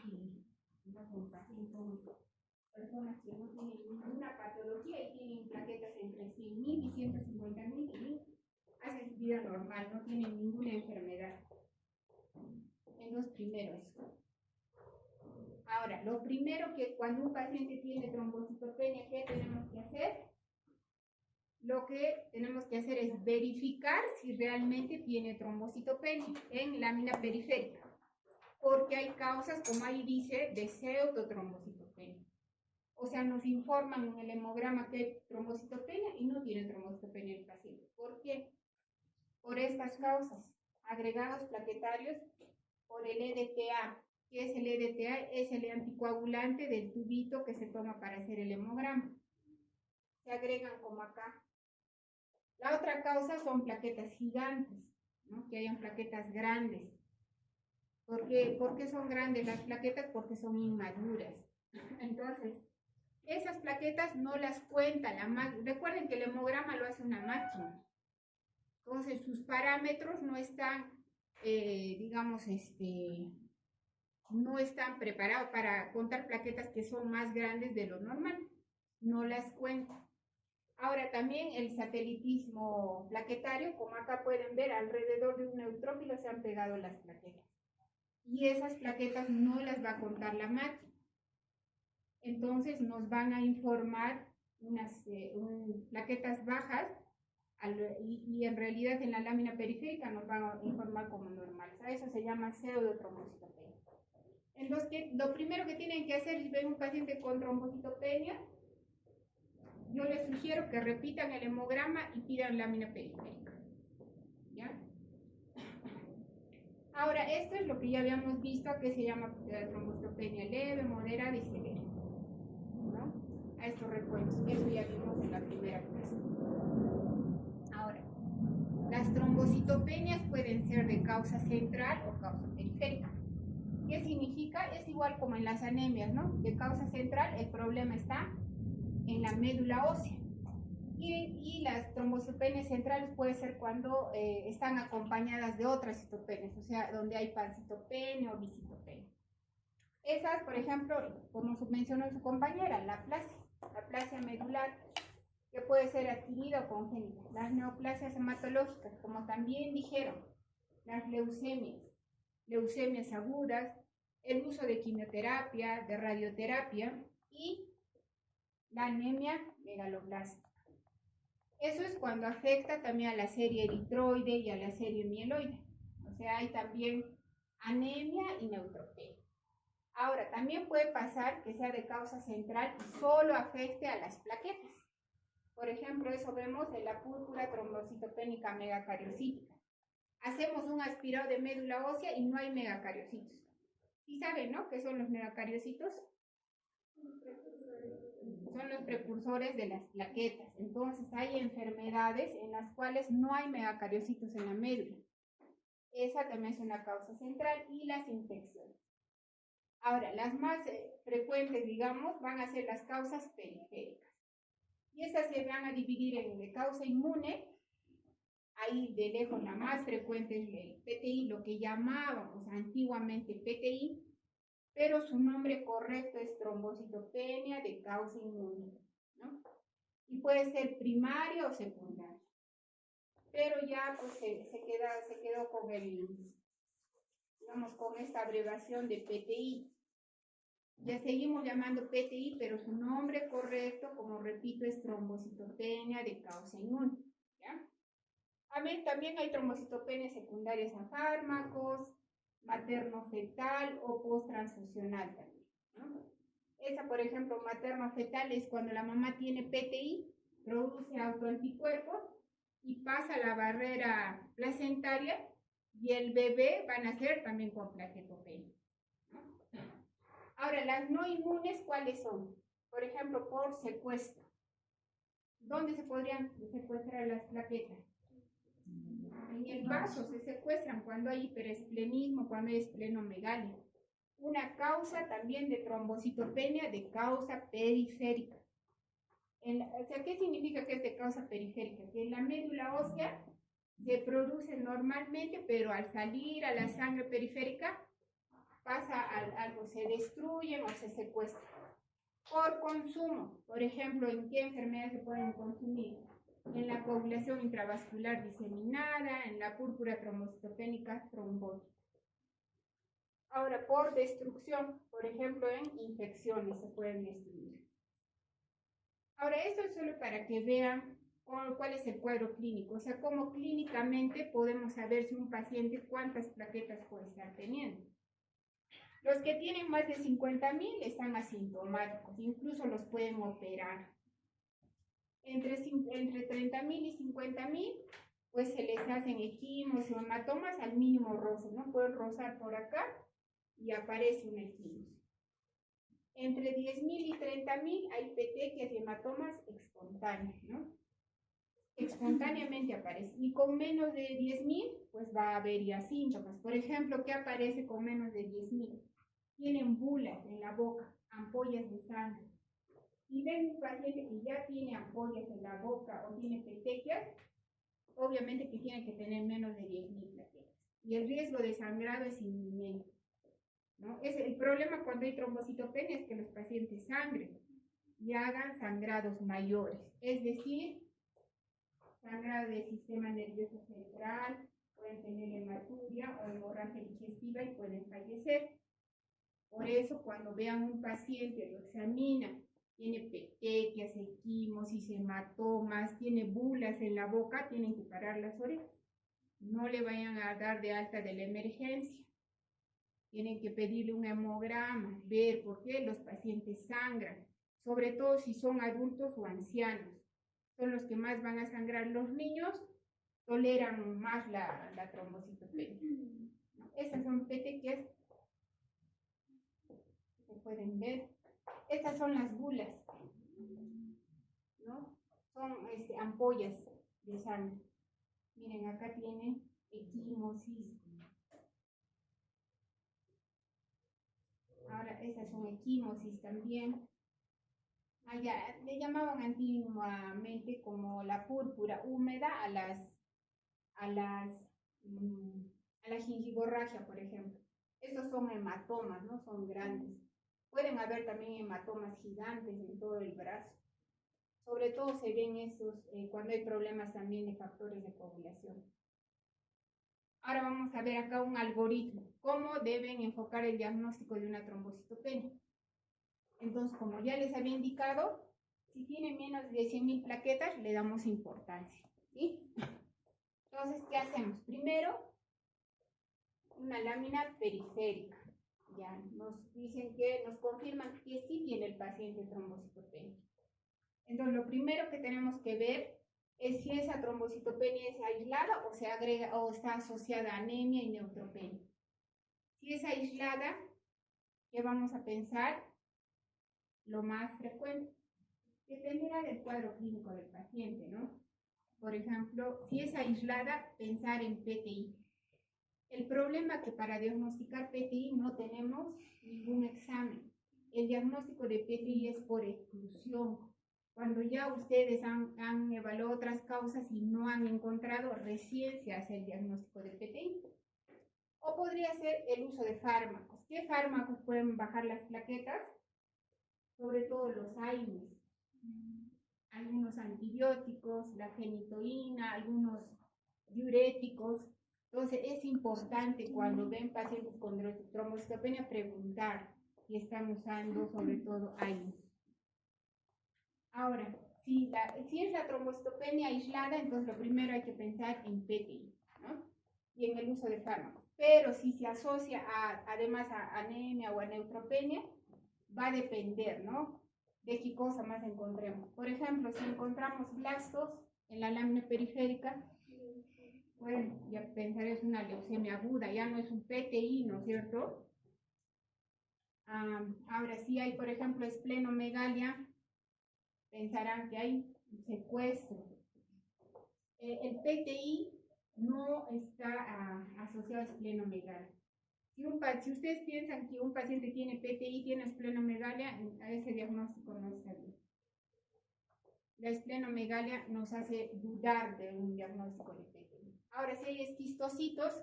personas que no tienen ninguna patología y tienen plaquetas entre 100.000 y 150.000 y hacen su vida normal, no tienen ninguna enfermedad. En los primeros. Ahora, lo primero que cuando un paciente tiene trombocitopenia, ¿qué tenemos que hacer? Lo que tenemos que hacer es verificar si realmente tiene trombocitopenia en lámina periférica, porque hay causas, como ahí dice, de pseudotrombocitopenia. O sea, nos informan en el hemograma que hay trombocitopenia y no tiene trombocitopenia el paciente. ¿Por qué? Por estas causas, agregados plaquetarios, por el EDTA. ¿Qué es el EDTA? Es el anticoagulante del tubito que se toma para hacer el hemograma. Se agregan como acá. La otra causa son plaquetas gigantes, ¿no? Que hayan plaquetas grandes. ¿Por qué son grandes las plaquetas? Porque son inmaduras. Entonces, esas plaquetas no las cuenta la máquina. Recuerden que el hemograma lo hace una máquina. Entonces, sus parámetros no están, no están preparados para contar plaquetas que son más grandes de lo normal. No las cuenta. Ahora también el satelitismo plaquetario, como acá pueden ver, alrededor de un neutrófilo se han pegado las plaquetas. Y esas plaquetas no las va a contar la máquina. Entonces nos van a informar unas plaquetas bajas y en realidad en la lámina periférica nos van a informar como normal. A eso se llama pseudotrombocitopenia. Entonces, lo primero que tienen que hacer, si ven un paciente con trombocitopenia, yo les sugiero que repitan el hemograma y pidan lámina periférica. ¿Ya? Ahora, esto es lo que ya habíamos visto, que se llama trombocitopenia leve, moderada y severa, ¿no? A estos recuentos, eso ya vimos en la primera clase. Ahora, las trombocitopenias pueden ser de causa central o causa periférica. ¿Qué significa? Es igual como en las anemias, ¿no? De causa central, el problema está en la médula ósea. Y las trombocitopenias centrales puede ser cuando están acompañadas de otras citopenias, o sea, donde hay pancitopenia o bicitopenia. Esas, por ejemplo, como mencionó su compañera, la plasia medular, que puede ser adquirida o congénita. Las neoplasias hematológicas, como también dijeron, las leucemias agudas, el uso de quimioterapia, de radioterapia y la anemia megaloblástica. Eso es cuando afecta también a la serie eritroide y a la serie mieloide. O sea, hay también anemia y neutropenia. Ahora, también puede pasar que sea de causa central y solo afecte a las plaquetas. Por ejemplo, eso vemos en la púrpura trombocitopénica megacariocítica. Hacemos un aspirado de médula ósea y no hay megacariocitos. ¿Sí saben, no? ¿Qué son los megacariocitos? Son los precursores de las plaquetas. Entonces hay enfermedades en las cuales no hay megacariocitos en la médula. Esa también es una causa central, y las infecciones. Ahora, las más frecuentes, digamos, van a ser las causas periféricas. Y esas se van a dividir en de causa inmune. Ahí de lejos la más frecuente es el PTI, lo que llamábamos antiguamente PTI, pero su nombre correcto es trombocitopenia de causa inmune, ¿no? Y puede ser primaria o secundaria. Pero ya pues se quedó con con esta abreviación de PTI. Ya seguimos llamando PTI, pero su nombre correcto, como repito, es trombocitopenia de causa inmune, ¿ya? También hay trombocitopenias secundarias a fármacos, materno-fetal o post-transfusional también, ¿no? Esa, por ejemplo, materno-fetal es cuando la mamá tiene PTI, produce autoanticuerpos y pasa la barrera placentaria y el bebé va a nacer también con plaquetopenia, ¿no? Ahora, las no inmunes, ¿cuáles son? Por ejemplo, por secuestro. ¿Dónde se podrían secuestrar las plaquetas? En el vaso se secuestran cuando hay hiperesplenismo, cuando hay esplenomegalia. Una causa también de trombocitopenia de causa periférica. O sea, ¿qué significa que es de causa periférica? Que en la médula ósea se produce normalmente, pero al salir a la sangre periférica pasa algo, se destruyen o se secuestran. Por consumo, por ejemplo, ¿en qué enfermedades se pueden consumir? En la coagulación intravascular diseminada, en la púrpura trombocitopénica trombótica. Ahora, por destrucción, por ejemplo, en infecciones se pueden destruir. Ahora, esto es solo para que vean cuál es el cuadro clínico, o sea, cómo clínicamente podemos saber si un paciente cuántas plaquetas puede estar teniendo. Los que tienen más de 50.000 están asintomáticos, incluso los pueden operar. Entre 30.000 y 50.000, pues se les hacen equimos o hematomas al mínimo roce, ¿no? Pueden rozar por acá y aparece un equimos. Entre 10.000 y 30.000 hay petequias y hematomas espontáneas, ¿no? Espontáneamente aparece. Y con menos de 10.000, pues va a haber ya síntomas. Por ejemplo, ¿qué aparece con menos de 10.000? Tienen bulas en la boca, ampollas de sangre. Si ven un paciente que ya tiene ampollas en la boca o tiene petequias, obviamente que tiene que tener menos de 10.000 plaquetas. Y el riesgo de sangrado es inminente, ¿no? El problema cuando hay trombocitopenia es que los pacientes sangren y hagan sangrados mayores. Es decir, sangrado del sistema nervioso central, pueden tener hematuria o hemorragia digestiva y pueden fallecer. Por eso, cuando vean un paciente, lo examinan tiene petequias, equimosis, hematomas, tiene bulas en la boca, tienen que parar las orejas. No le vayan a dar de alta de la emergencia. Tienen que pedirle un hemograma, ver por qué los pacientes sangran, sobre todo si son adultos o ancianos. Son los que más van a sangrar. Los niños toleran más la trombocitopenia. Estas son petequias, se pueden ver. Estas son las bulas, ¿no? Son ampollas de sangre. Miren, acá tiene equimosis. Ahora, estas son equimosis también. Allá le llamaban antiguamente como la púrpura húmeda a la gingivorragia, por ejemplo. Estos son hematomas, ¿no? Son grandes. Pueden haber también hematomas gigantes en todo el brazo. Sobre todo se ven esos cuando hay problemas también de factores de coagulación. Ahora vamos a ver acá un algoritmo. ¿Cómo deben enfocar el diagnóstico de una trombocitopenia? Entonces, como ya les había indicado, si tiene menos de 100.000 plaquetas, le damos importancia. ¿Sí? Entonces, ¿qué hacemos? Primero, una lámina periférica. Ya nos dicen que, nos confirman que sí tiene el paciente trombocitopenia. Entonces, lo primero que tenemos que ver es si esa trombocitopenia es aislada o se agrega o está asociada a anemia y neutropenia. Si es aislada, ¿qué vamos a pensar? Lo más frecuente, dependerá del cuadro clínico del paciente, ¿no? Por ejemplo, si es aislada, pensar en PTI. El problema es que para diagnosticar PTI no tenemos ningún examen. El diagnóstico de PTI es por exclusión. Cuando ya ustedes han evaluado otras causas y no han encontrado, recién se hace el diagnóstico de PTI. O podría ser el uso de fármacos. ¿Qué fármacos pueden bajar las plaquetas? Sobre todo los AINES. Algunos antibióticos, la fenitoína, algunos diuréticos. Entonces es importante cuando ven pacientes con trombocitopenia preguntar si están usando sobre todo AINES. Ahora, si es la trombocitopenia aislada, entonces lo primero hay que pensar en PTI, ¿no? Y en el uso de fármacos. Pero si se asocia además a anemia o a neutropenia, va a depender, ¿no? De qué cosa más encontremos. Por ejemplo, si encontramos blastos en la lámina periférica, bueno, ya pensar es una leucemia aguda, ya no es un PTI, ¿no es cierto? Ahora, si hay, por ejemplo, esplenomegalia, pensarán que hay secuestro. El PTI no está asociado a esplenomegalia. Si ustedes piensan que un paciente tiene PTI, tiene esplenomegalia, a ese diagnóstico no está bien. La esplenomegalia nos hace dudar de un diagnóstico de PTI. Ahora, si hay esquistocitos,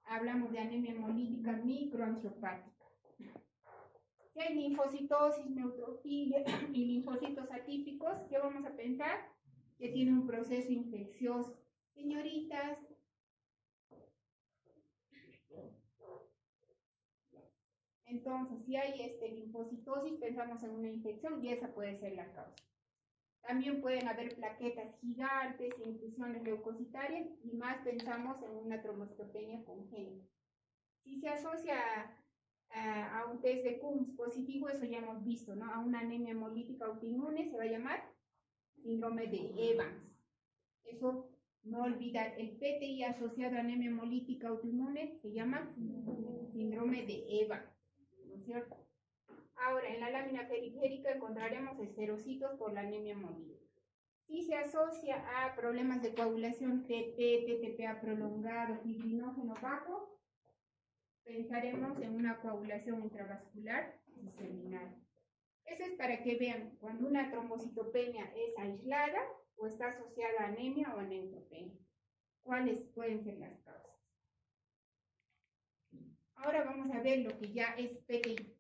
hablamos de anemia hemolítica microangiopática. Si hay linfocitosis, neutrofilia y linfocitos atípicos, ¿qué vamos a pensar? Que tiene un proceso infeccioso. Señoritas, entonces, si hay linfocitosis, pensamos en una infección y esa puede ser la causa. También pueden haber plaquetas gigantes, inclusiones leucocitarias y más pensamos en una trombocitopenia congénita. Si se asocia a un test de Coombs positivo, eso ya hemos visto, ¿no? A una anemia hemolítica autoinmune se va a llamar síndrome de Evans. Eso no olvidar, el PTI asociado a anemia hemolítica autoinmune se llama síndrome de Evans, ¿no es cierto? Ahora, en la lámina periférica encontraremos esterocitos por la anemia hemolítica. Si se asocia a problemas de coagulación TP, TTPA prolongado, fibrinógeno bajo, pensaremos en una coagulación intravascular diseminal. Eso es para que vean cuando una trombocitopenia es aislada o está asociada a anemia o a neutropenia. ¿Cuáles pueden ser las causas? Ahora vamos a ver lo que ya es PTI,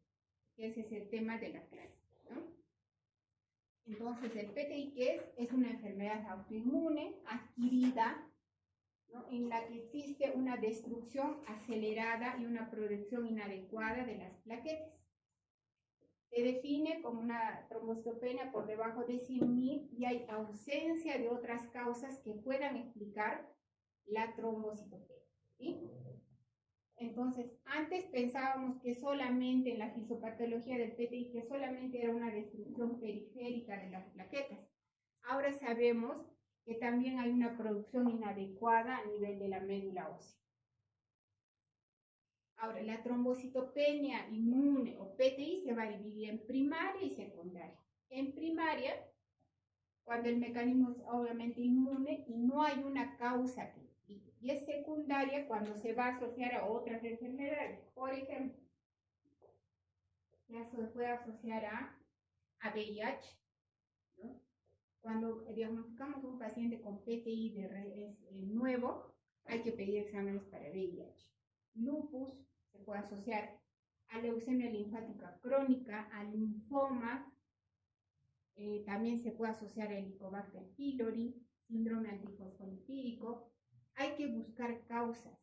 que ese es el tema de la clase, ¿no? Entonces, el PTI, ¿qué es? Es una enfermedad autoinmune adquirida, ¿no? En la que existe una destrucción acelerada y una producción inadecuada de las plaquetas. Se define como una trombocitopenia por debajo de 100.000 y hay ausencia de otras causas que puedan explicar la trombocitopenia, ¿sí? Entonces, antes pensábamos que solamente en la fisiopatología del PTI, que solamente era una destrucción periférica de las plaquetas. Ahora sabemos que también hay una producción inadecuada a nivel de la médula ósea. Ahora, la trombocitopenia inmune o PTI se va a dividir en primaria y secundaria. En primaria, cuando el mecanismo es obviamente inmune y no hay una causa que explique. Y es secundaria cuando se va a asociar a otras enfermedades. Por ejemplo, ya se puede asociar a VIH, ¿no? Cuando diagnosticamos un paciente con PTI nuevo, hay que pedir exámenes para VIH. Lupus se puede asociar a leucemia linfática crónica, a linfomas, también se puede asociar a Helicobacter pylori, síndrome antifosfolipídico. Hay que buscar causas.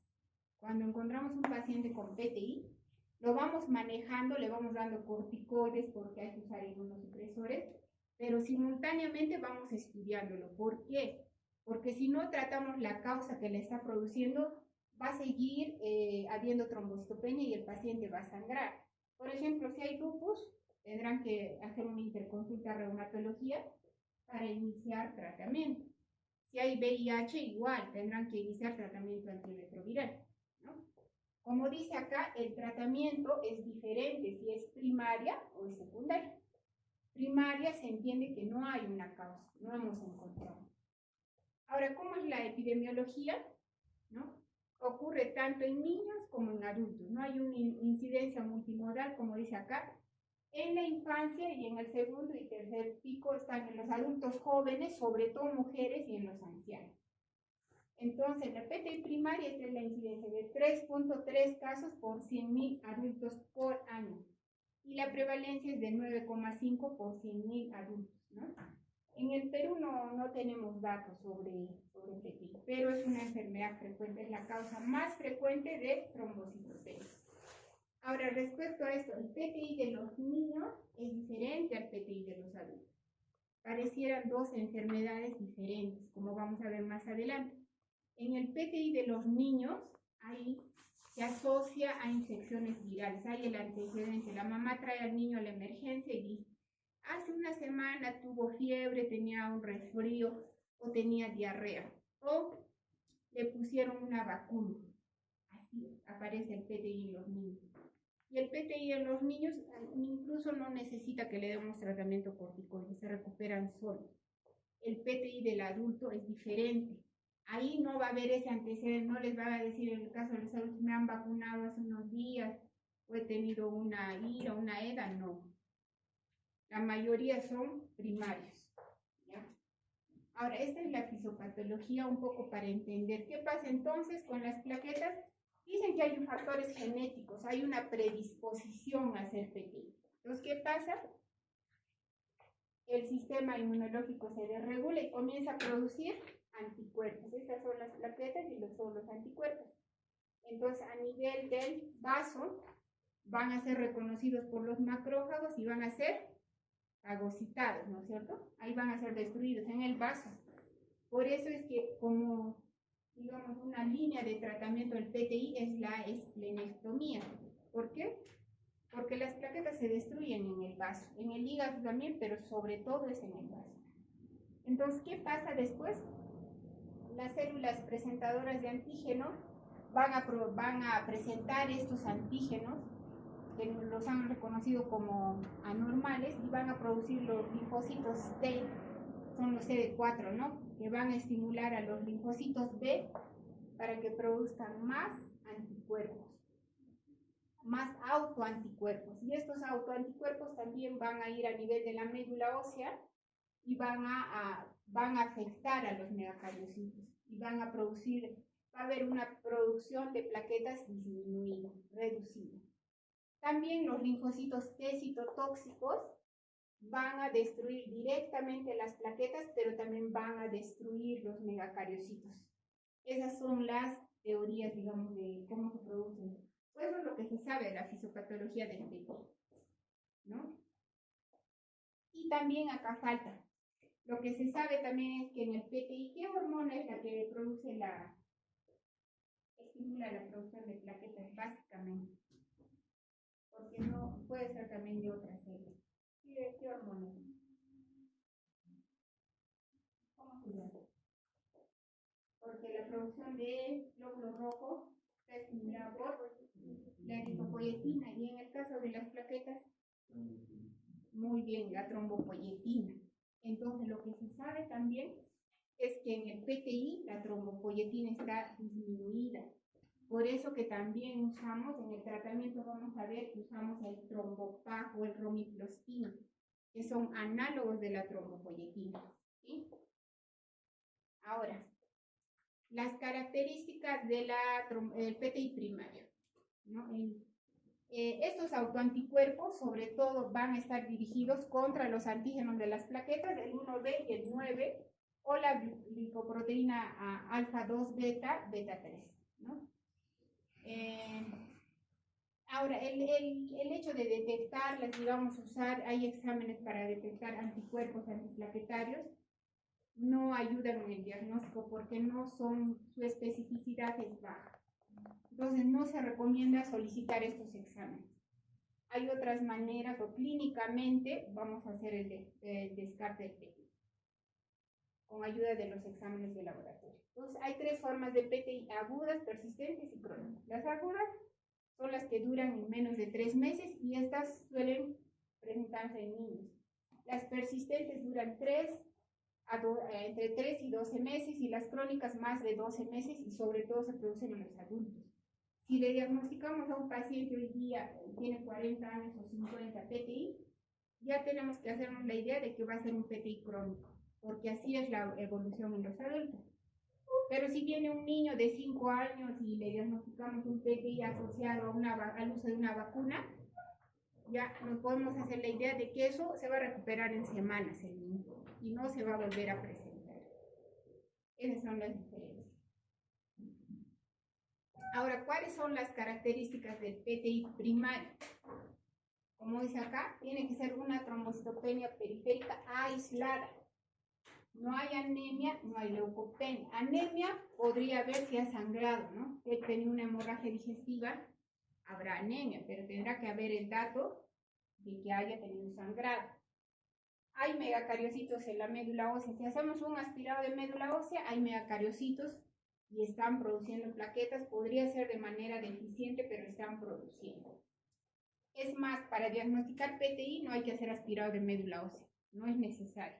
Cuando encontramos un paciente con PTI, lo vamos manejando, le vamos dando corticoides porque hay que usar inmunosupresores, pero simultáneamente vamos estudiándolo. ¿Por qué? Porque si no tratamos la causa que le está produciendo, va a seguir habiendo trombocitopenia y el paciente va a sangrar. Por ejemplo, si hay lupus, tendrán que hacer una interconsulta a reumatología para iniciar tratamiento. Si hay VIH, igual, tendrán que iniciar tratamiento antirretroviral, ¿no? Como dice acá, el tratamiento es diferente si es primaria o es secundaria. Primaria se entiende que no hay una causa, no hemos encontrado. Ahora, ¿cómo es la epidemiología? ¿No? Ocurre tanto en niños como en adultos. No hay una incidencia multimodal, como dice acá. En la infancia y en el segundo y tercer pico están en los adultos jóvenes, sobre todo mujeres, y en los ancianos. Entonces, la PTI primaria es la incidencia de 3.3 casos por 100.000 adultos por año. Y la prevalencia es de 9,5 por 100.000 adultos, ¿no? En el Perú no tenemos datos sobre PTI, pero es una enfermedad frecuente, es la causa más frecuente de trombocitopenia. Ahora, respecto a esto, el PTI de los niños es diferente al PTI de los adultos. Parecieran dos enfermedades diferentes, como vamos a ver más adelante. En el PTI de los niños, ahí se asocia a infecciones virales. Hay el antecedente. La mamá trae al niño a la emergencia y dice, hace una semana tuvo fiebre, tenía un resfrío o tenía diarrea. O le pusieron una vacuna. Así aparece el PTI en los niños. Y el PTI en los niños incluso no necesita que le demos tratamiento corticoide, se recuperan solos. El PTI del adulto es diferente. Ahí no va a haber ese antecedente, no les va a decir en el caso de los adultos, me han vacunado hace unos días, o he tenido una IRA, una EDA, no. La mayoría son primarios, ¿ya? Ahora, esta es la fisiopatología un poco para entender qué pasa entonces con las plaquetas. Dicen que hay factores genéticos, hay una predisposición a ser PTI. Entonces, ¿qué pasa? El sistema inmunológico se desregula y comienza a producir anticuerpos. Estas son las plaquetas y son los anticuerpos. Entonces, a nivel del vaso, van a ser reconocidos por los macrófagos y van a ser fagocitados, ¿no es cierto? Ahí van a ser destruidos en el vaso. Por eso es que como, digamos, una línea de tratamiento del PTI es la esplenectomía. ¿Por qué? Porque las plaquetas se destruyen en el vaso, en el hígado también, pero sobre todo es en el vaso. Entonces, ¿qué pasa después? Las células presentadoras de antígeno van a presentar estos antígenos que los han reconocido como anormales y van a producir los linfocitos T, son los CD4, ¿no? Que van a estimular a los linfocitos B para que produzcan más anticuerpos, más autoanticuerpos. Y estos autoanticuerpos también van a ir a nivel de la médula ósea y van a afectar a los megacariocitos y van a producir, va a haber una producción de plaquetas disminuida, reducida. También los linfocitos T citotóxicos van a destruir directamente las plaquetas, pero también van a destruir los megacariocitos. Esas son las teorías, digamos, de cómo se producen. Pues eso es lo que se sabe de la fisiopatología del PTI, ¿no? Y también acá falta. Lo que se sabe también es que en el PTI, ¿qué hormona es la que estimula la producción de plaquetas básicamente? Porque no puede ser también de otras células. ¿Qué hormona? ¿Cómo se llama? Porque la producción de glóbulos rojos está estimulada por la eritropoyetina y en el caso de las plaquetas, muy bien, la trombopoyetina. Entonces, lo que se sabe también es que en el PTI la trombopoyetina está disminuida. Por eso que también usamos, en el tratamiento vamos a ver que usamos el trombopag o el romiflostina, que son análogos de la trombopoyetina. ¿Sí? Ahora, las características del PTI primario, ¿no? Estos autoanticuerpos, sobre todo, van a estar dirigidos contra los antígenos de las plaquetas, el 1B y el 9, o la glicoproteína alfa 2 beta, beta 3, ¿no? Ahora, el hecho de detectarlas, y vamos a usar, hay exámenes para detectar anticuerpos antiplaquetarios, no ayudan en el diagnóstico porque no son, su especificidad es baja. Entonces, no se recomienda solicitar estos exámenes. Hay otras maneras, o clínicamente, vamos a hacer el descarte del PTI, con ayuda de los exámenes de laboratorio. Entonces, hay tres formas de PTI: agudas, persistentes y crónicas. Las agudas son las que duran menos de 3 meses y estas suelen presentarse en niños. Las persistentes duran entre 3 y 12 meses y las crónicas más de 12 meses y sobre todo se producen en los adultos. Si le diagnosticamos a un paciente hoy día, tiene 40 años o 50 PTI, ya tenemos que hacernos la idea de que va a ser un PTI crónico, porque así es la evolución en los adultos. Pero si viene un niño de 5 años y le diagnosticamos un PTI asociado al uso de una vacuna, ya nos podemos hacer la idea de que eso se va a recuperar en semanas el niño y no se va a volver a presentar. Esas son las diferencias. Ahora, ¿cuáles son las características del PTI primario? Como dice acá, tiene que ser una trombocitopenia periférica aislada. No hay anemia, no hay leucopenia. Anemia podría haber si ha sangrado, ¿no? Si tiene una hemorragia digestiva, habrá anemia, pero tendrá que haber el dato de que haya tenido sangrado. Hay megacariocitos en la médula ósea. Si hacemos un aspirado de médula ósea, hay megacariocitos y están produciendo plaquetas. Podría ser de manera deficiente, pero están produciendo. Es más, para diagnosticar PTI no hay que hacer aspirado de médula ósea. No es necesario.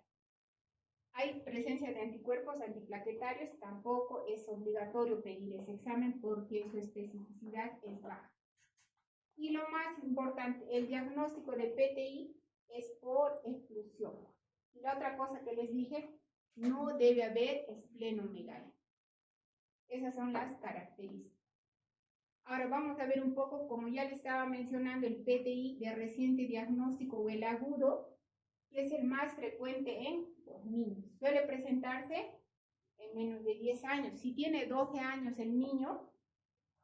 Hay presencia de anticuerpos antiplaquetarios, tampoco es obligatorio pedir ese examen porque su especificidad es baja. Y lo más importante, el diagnóstico de PTI es por exclusión. Y la otra cosa que les dije, no debe haber esplenomegalia. Esas son las características. Ahora vamos a ver un poco, como ya les estaba mencionando, el PTI de reciente diagnóstico o el agudo, que es el más frecuente en los niños. Suele presentarse en menos de 10 años. Si tiene 12 años el niño,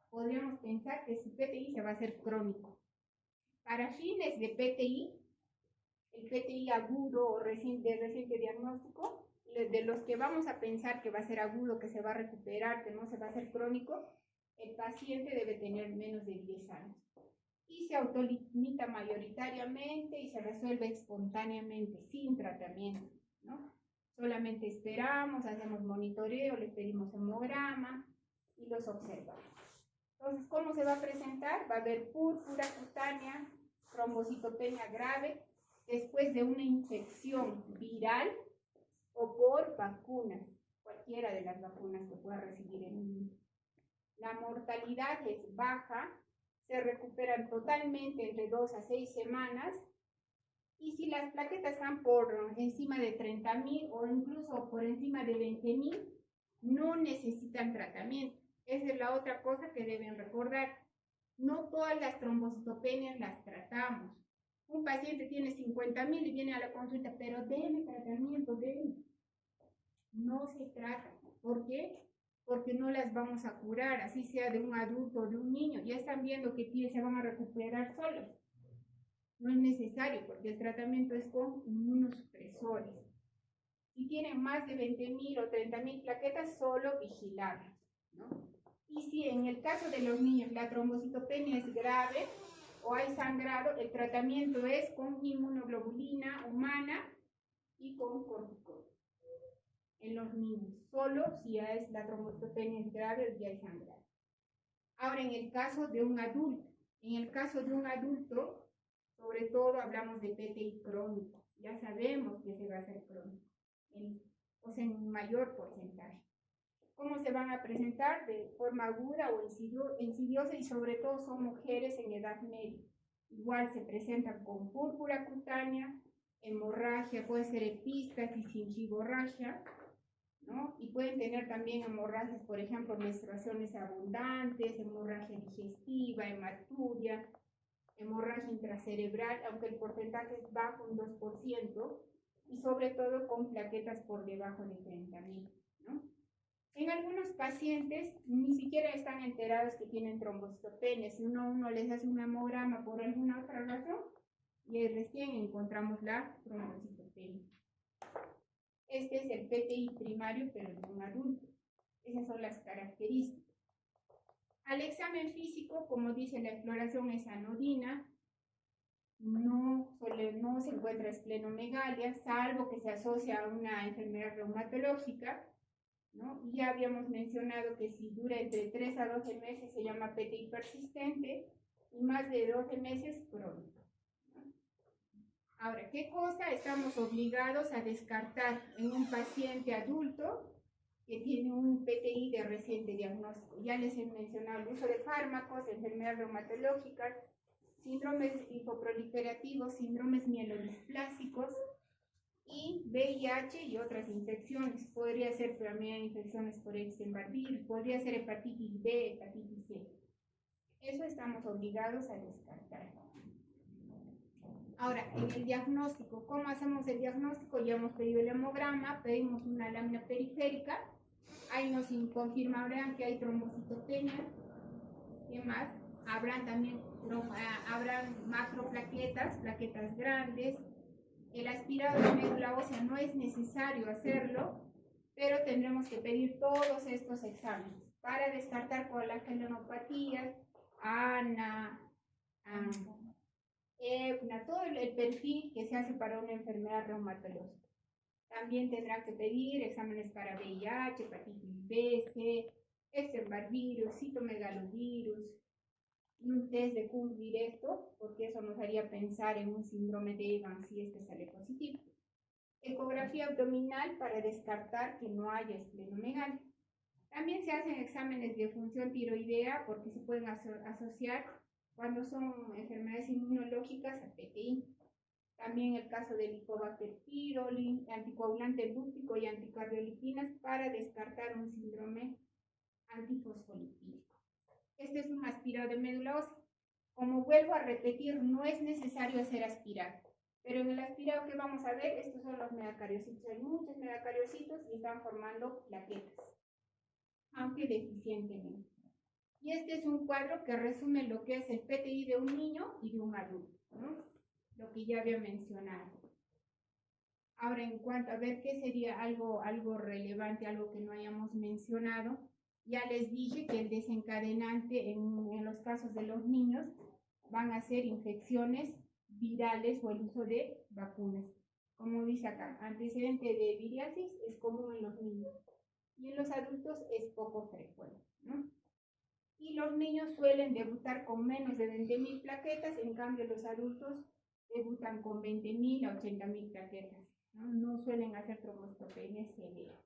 podríamos pensar que su PTI se va a hacer crónico. Para fines de PTI, el PTI agudo o de reciente diagnóstico, de los que vamos a pensar que va a ser agudo, que se va a recuperar, que no se va a hacer crónico, el paciente debe tener menos de 10 años. Y se autolimita mayoritariamente y se resuelve espontáneamente, sin tratamiento, ¿no? Solamente esperamos, hacemos monitoreo, les pedimos hemograma y los observamos. Entonces, ¿cómo se va a presentar? Va a haber púrpura cutánea, trombocitopenia grave, después de una infección viral o por vacunas, cualquiera de las vacunas que pueda recibir el niño. La mortalidad es baja, se recuperan totalmente entre 2 a 6 semanas, y si las plaquetas están por encima de 30.000 o incluso por encima de 20.000, no necesitan tratamiento. Esa es la otra cosa que deben recordar. No todas las trombocitopenias las tratamos. Un paciente tiene 50.000 y viene a la consulta, pero deme tratamiento, deme. No se trata. ¿Por qué? Porque no las vamos a curar, así sea de un adulto o de un niño. Ya están viendo que se van a recuperar solos. no es necesario porque el tratamiento es con inmunosupresores. Si tienen más de 20.000 o 30.000 plaquetas, solo vigilarlos, ¿no? Y si en el caso de los niños la trombocitopenia es grave o hay sangrado, el tratamiento es con inmunoglobulina humana y con corticoides. En los niños, solo si ya es la trombocitopenia es grave o ya hay sangrado. Ahora, en el caso de un adulto, sobre todo hablamos de PTI crónico. Ya sabemos que se va a hacer crónico, en mayor porcentaje. ¿Cómo se van a presentar? De forma aguda o insidiosa, y sobre todo son mujeres en edad media. Igual se presentan con púrpura cutánea, hemorragia, puede ser epístasis, gingivorragia, ¿no? Y pueden tener también hemorragias, por ejemplo, menstruaciones abundantes, hemorragia digestiva, hematuria, hemorragia intracerebral, aunque el porcentaje es bajo, un 2%, y sobre todo con plaquetas por debajo de 30.000, ¿no? En algunos pacientes ni siquiera están enterados que tienen trombocitopenia. Si uno les hace un hemograma por alguna otra razón, y recién encontramos la trombocitopenia. Este es el PTI primario, pero de un adulto. Esas son las características. Al examen físico, como dice, la exploración es anodina, no se encuentra esplenomegalia, salvo que se asocia a una enfermedad reumatológica, ¿no? Y ya habíamos mencionado que si dura entre 3 a 12 meses se llama PTI persistente y más de 12 meses crónico. Ahora, ¿qué cosa estamos obligados a descartar en un paciente adulto que tiene un PTI de reciente diagnóstico? Ya les he mencionado el uso de fármacos, enfermedades reumatológicas, síndromes linfoproliferativos, síndromes mielodisplásicos y VIH y otras infecciones. Podría ser también infecciones por Epstein-Barr virus, podría ser hepatitis B, hepatitis C. Eso estamos obligados a descartar. Ahora, en el diagnóstico, ¿cómo hacemos el diagnóstico? Ya hemos pedido el hemograma, pedimos una lámina periférica, ahí nos confirmarán que hay trombocitopenia. ¿Qué más? Habrán macroplaquetas, plaquetas grandes. El aspirado de médula ósea no es necesario hacerlo, pero tendremos que pedir todos estos exámenes para descartar coagulopatía, ANA, todo el perfil que se hace para una enfermedad reumatológica. También tendrán que pedir exámenes para VIH, hepatitis B, C, Epstein-Barr virus, citomegalovirus, y un test de Kuhn directo, porque eso nos haría pensar en un síndrome de Evans si es que sale positivo. Ecografía abdominal para descartar que no haya esplenomegalia. También se hacen exámenes de función tiroidea porque se pueden asociar cuando son enfermedades inmunológicas a PTI. También el caso del Helicobacter pylori, anticoagulante lúpico y anticardiolipinas para descartar un síndrome antifosfolipídico. Este es un aspirado de médula ósea. Como vuelvo a repetir, no es necesario hacer aspirado. Pero en el aspirado que vamos a ver, estos son los megacariocitos. Hay muchos megacariocitos y están formando plaquetas, aunque deficientemente. Y este es un cuadro que resume lo que es el PTI de un niño y de un adulto, ¿no? Lo que ya había mencionado. Ahora, en cuanto a ver qué sería algo relevante, algo que no hayamos mencionado, ya les dije que el desencadenante en los casos de los niños van a ser infecciones virales o el uso de vacunas. Como dice acá, antecedente de viriasis es común en los niños y en los adultos es poco frecuente, ¿no? Y los niños suelen debutar con menos de 20.000 plaquetas, en cambio los adultos debutan con 20.000 a 80.000 plaquetas, ¿no? No suelen hacer trombocitopenia severa.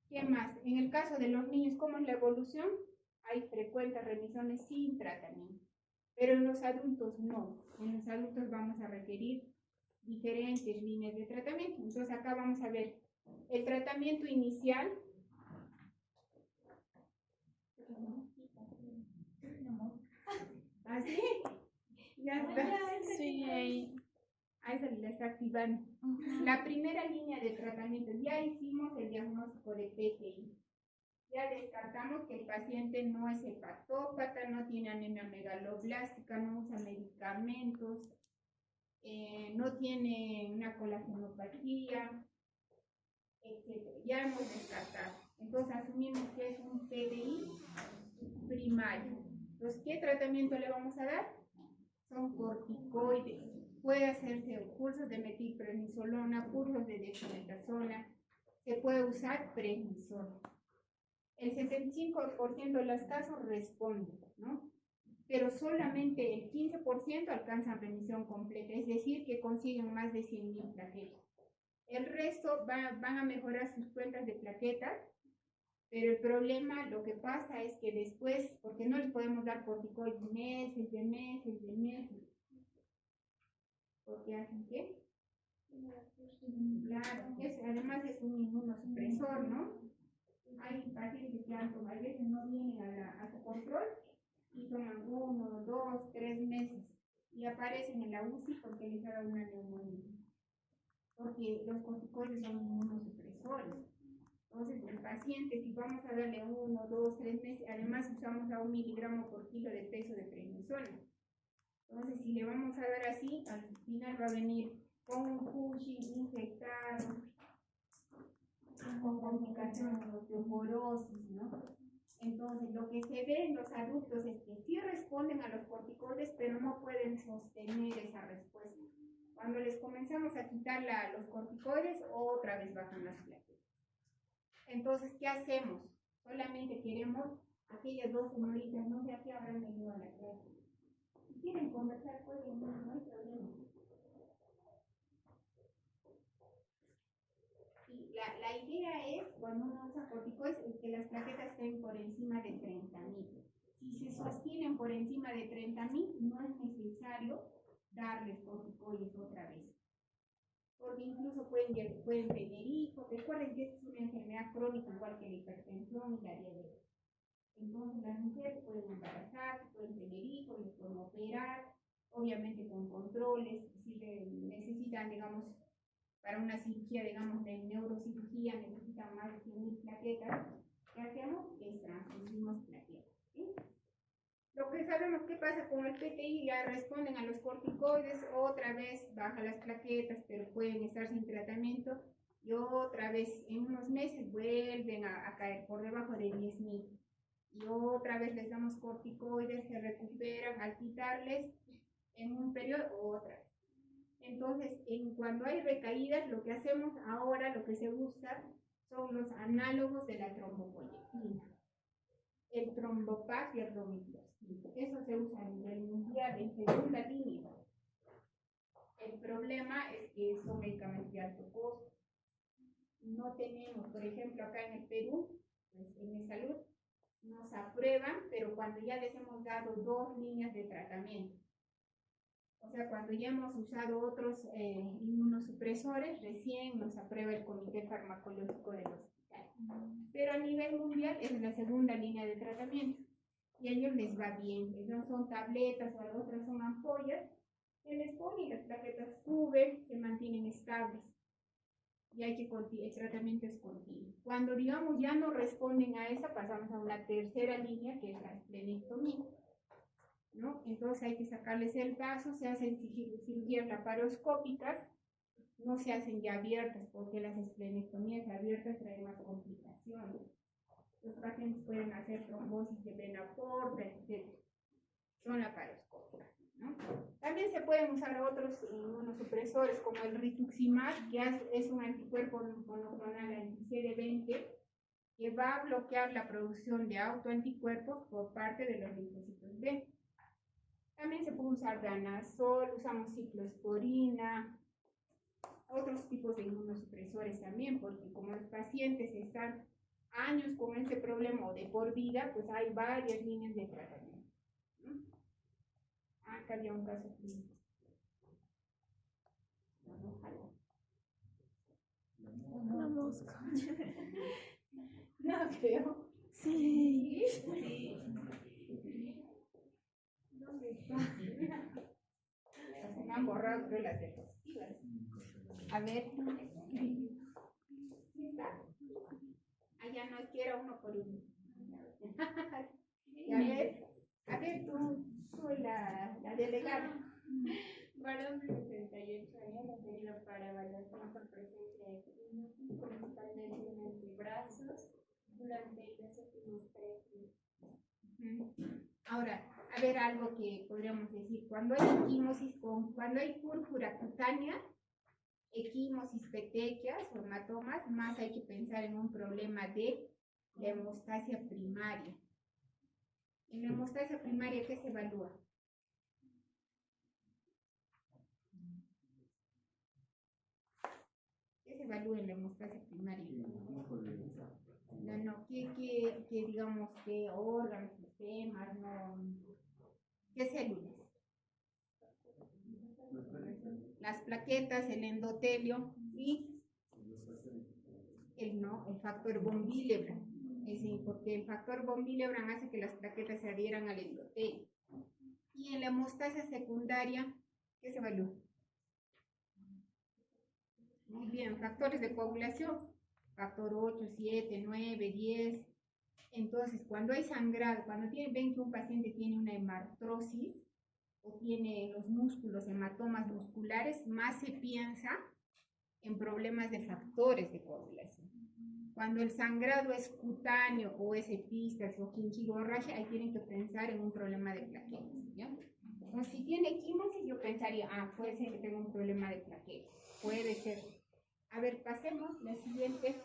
¿Qué más? En el caso de los niños, ¿cómo es la evolución? Hay frecuentes remisiones sin tratamiento, pero en los adultos no. En los adultos vamos a requerir diferentes líneas de tratamiento. Entonces acá vamos a ver el tratamiento inicial. ¿Así? Ya está. Sí, ahí. Ahí se le está activando. La primera línea de tratamiento, ya hicimos el diagnóstico de PTI. Ya descartamos que el paciente no es hepatópata, no tiene anemia megaloblástica, no usa medicamentos, no tiene una colagenopatía, etc. Ya hemos descartado. Entonces asumimos que es un PDI primario. Entonces, ¿qué tratamiento le vamos a dar? Son corticoides. Puede hacerse cursos de metilprednisolona, cursos de dexametasona, se puede usar prednisona. El 75% de los casos responden, ¿no? Pero solamente el 15% alcanzan remisión completa, es decir, que consiguen más de 100.000 plaquetas. El resto van a mejorar sus cuentas de plaquetas, pero el problema, lo que pasa es que después, porque no les podemos dar corticoides meses, de meses, de meses. ¿Porque hacen qué? Claro, además es un inmunosupresor, ¿no? Hay pacientes que a veces no vienen a su control y toman 1, 2, 3 meses y aparecen en la UCI porque les ha dado una neumonía. Porque los corticoides son inmunosupresores. Entonces, el paciente, si vamos a darle 1, 2, 3 meses, además usamos a 1 miligramo por kilo de peso de prednisona. Entonces, si le vamos a dar así, al final va a venir con un Cushing infectado, con complicaciones de osteoporosis, ¿no? Entonces, lo que se ve en los adultos es que sí responden a los corticoides, pero no pueden sostener esa respuesta. Cuando les comenzamos a quitar los corticoides, otra vez bajan las plaquetas. Entonces, ¿qué hacemos? Solamente queremos aquellas dos señoritas, no sé a qué habrán venido a la clase. Si quieren conversar, pueden, no hay problema. Sí, la idea es, cuando uno usa corticoides, es que las plaquetas estén por encima de 30.000. Si se sostienen por encima de 30.000, no es necesario darles corticoides otra vez. Porque incluso pueden tener hijos. Recuerden que es una enfermedad crónica igual que la hipertensión y la diabetes. Entonces las mujeres pueden embarazarse, pueden tener hijos, les pueden operar, obviamente con controles. Si necesitan, digamos, para una cirugía, digamos, de neurocirugía, necesitan más de 100.000 plaquetas. ¿Qué hacemos? Es transfundirnos plaquetas, ¿sí? Lo que sabemos que pasa con el PTI, ya responden a los corticoides, otra vez baja las plaquetas, pero pueden estar sin tratamiento y otra vez en unos meses vuelven a caer por debajo de 10.000 y otra vez les damos corticoides, se recuperan al quitarles en un periodo otra vez. Entonces, cuando hay recaídas, lo que hacemos ahora, lo que se usa son los análogos de la trombopoyetina, el Trombopac y el Romiflozin. Eso se usa a nivel mundial en segunda línea. El problema es que son medicamentos de alto costo. No tenemos, por ejemplo, acá en el Perú, pues, en mi salud, nos aprueban, pero cuando ya les hemos dado 2 líneas de tratamiento. O sea, cuando ya hemos usado otros inmunosupresores, recién nos aprueba el Comité Farmacológico del hospital. Pero a nivel mundial es la segunda línea de tratamiento. Y a ellos les va bien. No son tabletas o otras son ampollas. Se les pone y las plaquetas suben, se mantienen estables. Y hay que el tratamiento es continuo. Cuando, digamos, ya no responden a esa, pasamos a una tercera línea que es la esplenectomía, ¿no? Entonces hay que sacarles el vaso, se hacen cirugías laparoscópicas, no se hacen ya abiertas porque las esplenectomías abiertas traen más complicaciones. Los pacientes pueden hacer trombosis de vena porta, etc. Son laparoscópicas, ¿no? También se pueden usar otros inmunosupresores como el rituximab, que es un anticuerpo monoclonal anti-CD20 que va a bloquear la producción de autoanticuerpos por parte de los linfocitos B. También se puede usar danazol, usamos ciclosporina, otros tipos de inmunosupresores también, porque como los pacientes están años con este problema o de por vida, pues hay varias líneas de tratamiento, ¿no? Acá había un caso clínico. Una mosca. No creo. Sí. Sí. ¿Dónde está? Se me han borrado creo las diapositivas. A ver. ¿Sí está? Ahí ya no es que era uno por uno. Y a ver tú la delegada. Varón de 78 años referido para evaluación por presencia de quinosis, principalmente en antebrazos, durante los últimos 3 meses. Ahora, a ver algo que podríamos decir. Cuando hay equimosis, cuando hay púrpura cutánea, equimosis, petequias o hematomas, más hay que pensar en un problema de la hemostasia primaria. En la hemostasia primaria, ¿qué se evalúa? ¿Qué se evalúa en la hemostasia primaria? No, ¿qué digamos, qué órganos, sistemas, no? ¿Qué células? Las plaquetas, el endotelio y el factor von Willebrand. Es decir, porque el factor von Willebrand hace que las plaquetas se adhieran al endotelio. Y en la hemostasia secundaria, ¿qué se evalúa? Muy bien, factores de coagulación, factor 8, 7, 9, 10. Entonces, cuando hay sangrado, ven que un paciente tiene una hemartrosis o tiene los músculos, hematomas musculares, más se piensa en problemas de factores de coagulación. Cuando el sangrado es cutáneo o es epistas o gingivorragia, ahí tienen que pensar en un problema de plaquetas, ¿ya? Entonces, si tiene equimosis, yo pensaría, puede ser que tenga un problema de plaquetas, puede ser. A ver, pasemos la siguiente.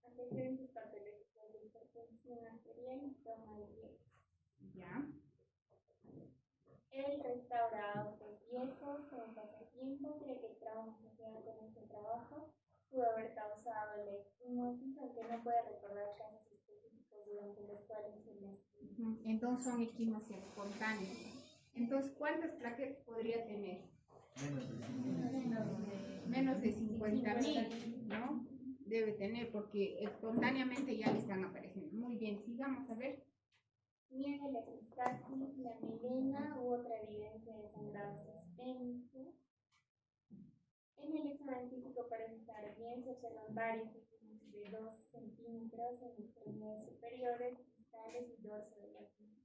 Antecedentes patológicos de hipertensión arterial y toma de hierro. Ya. El restaurado pues viejos, con pasatiempo, cree que el trauma asociado con este trabajo pudo haber causado la equimosis, aunque no puede recordar casos específicos durante los cuales se lastimó. Entonces son equimosis espontáneos. Entonces, ¿cuántas plaquetas podría tener? Menos de 50.000, ¿no? Debe tener, porque espontáneamente ya le están apareciendo. Muy bien, sigamos a ver. Niega la epistaxis, la melena u otra evidencia de sangrado sistémico. En el examen físico parece estar bien, se observan varios equimosis de 2 centímetros en extremidades superiores, distales y dorso de la pierna.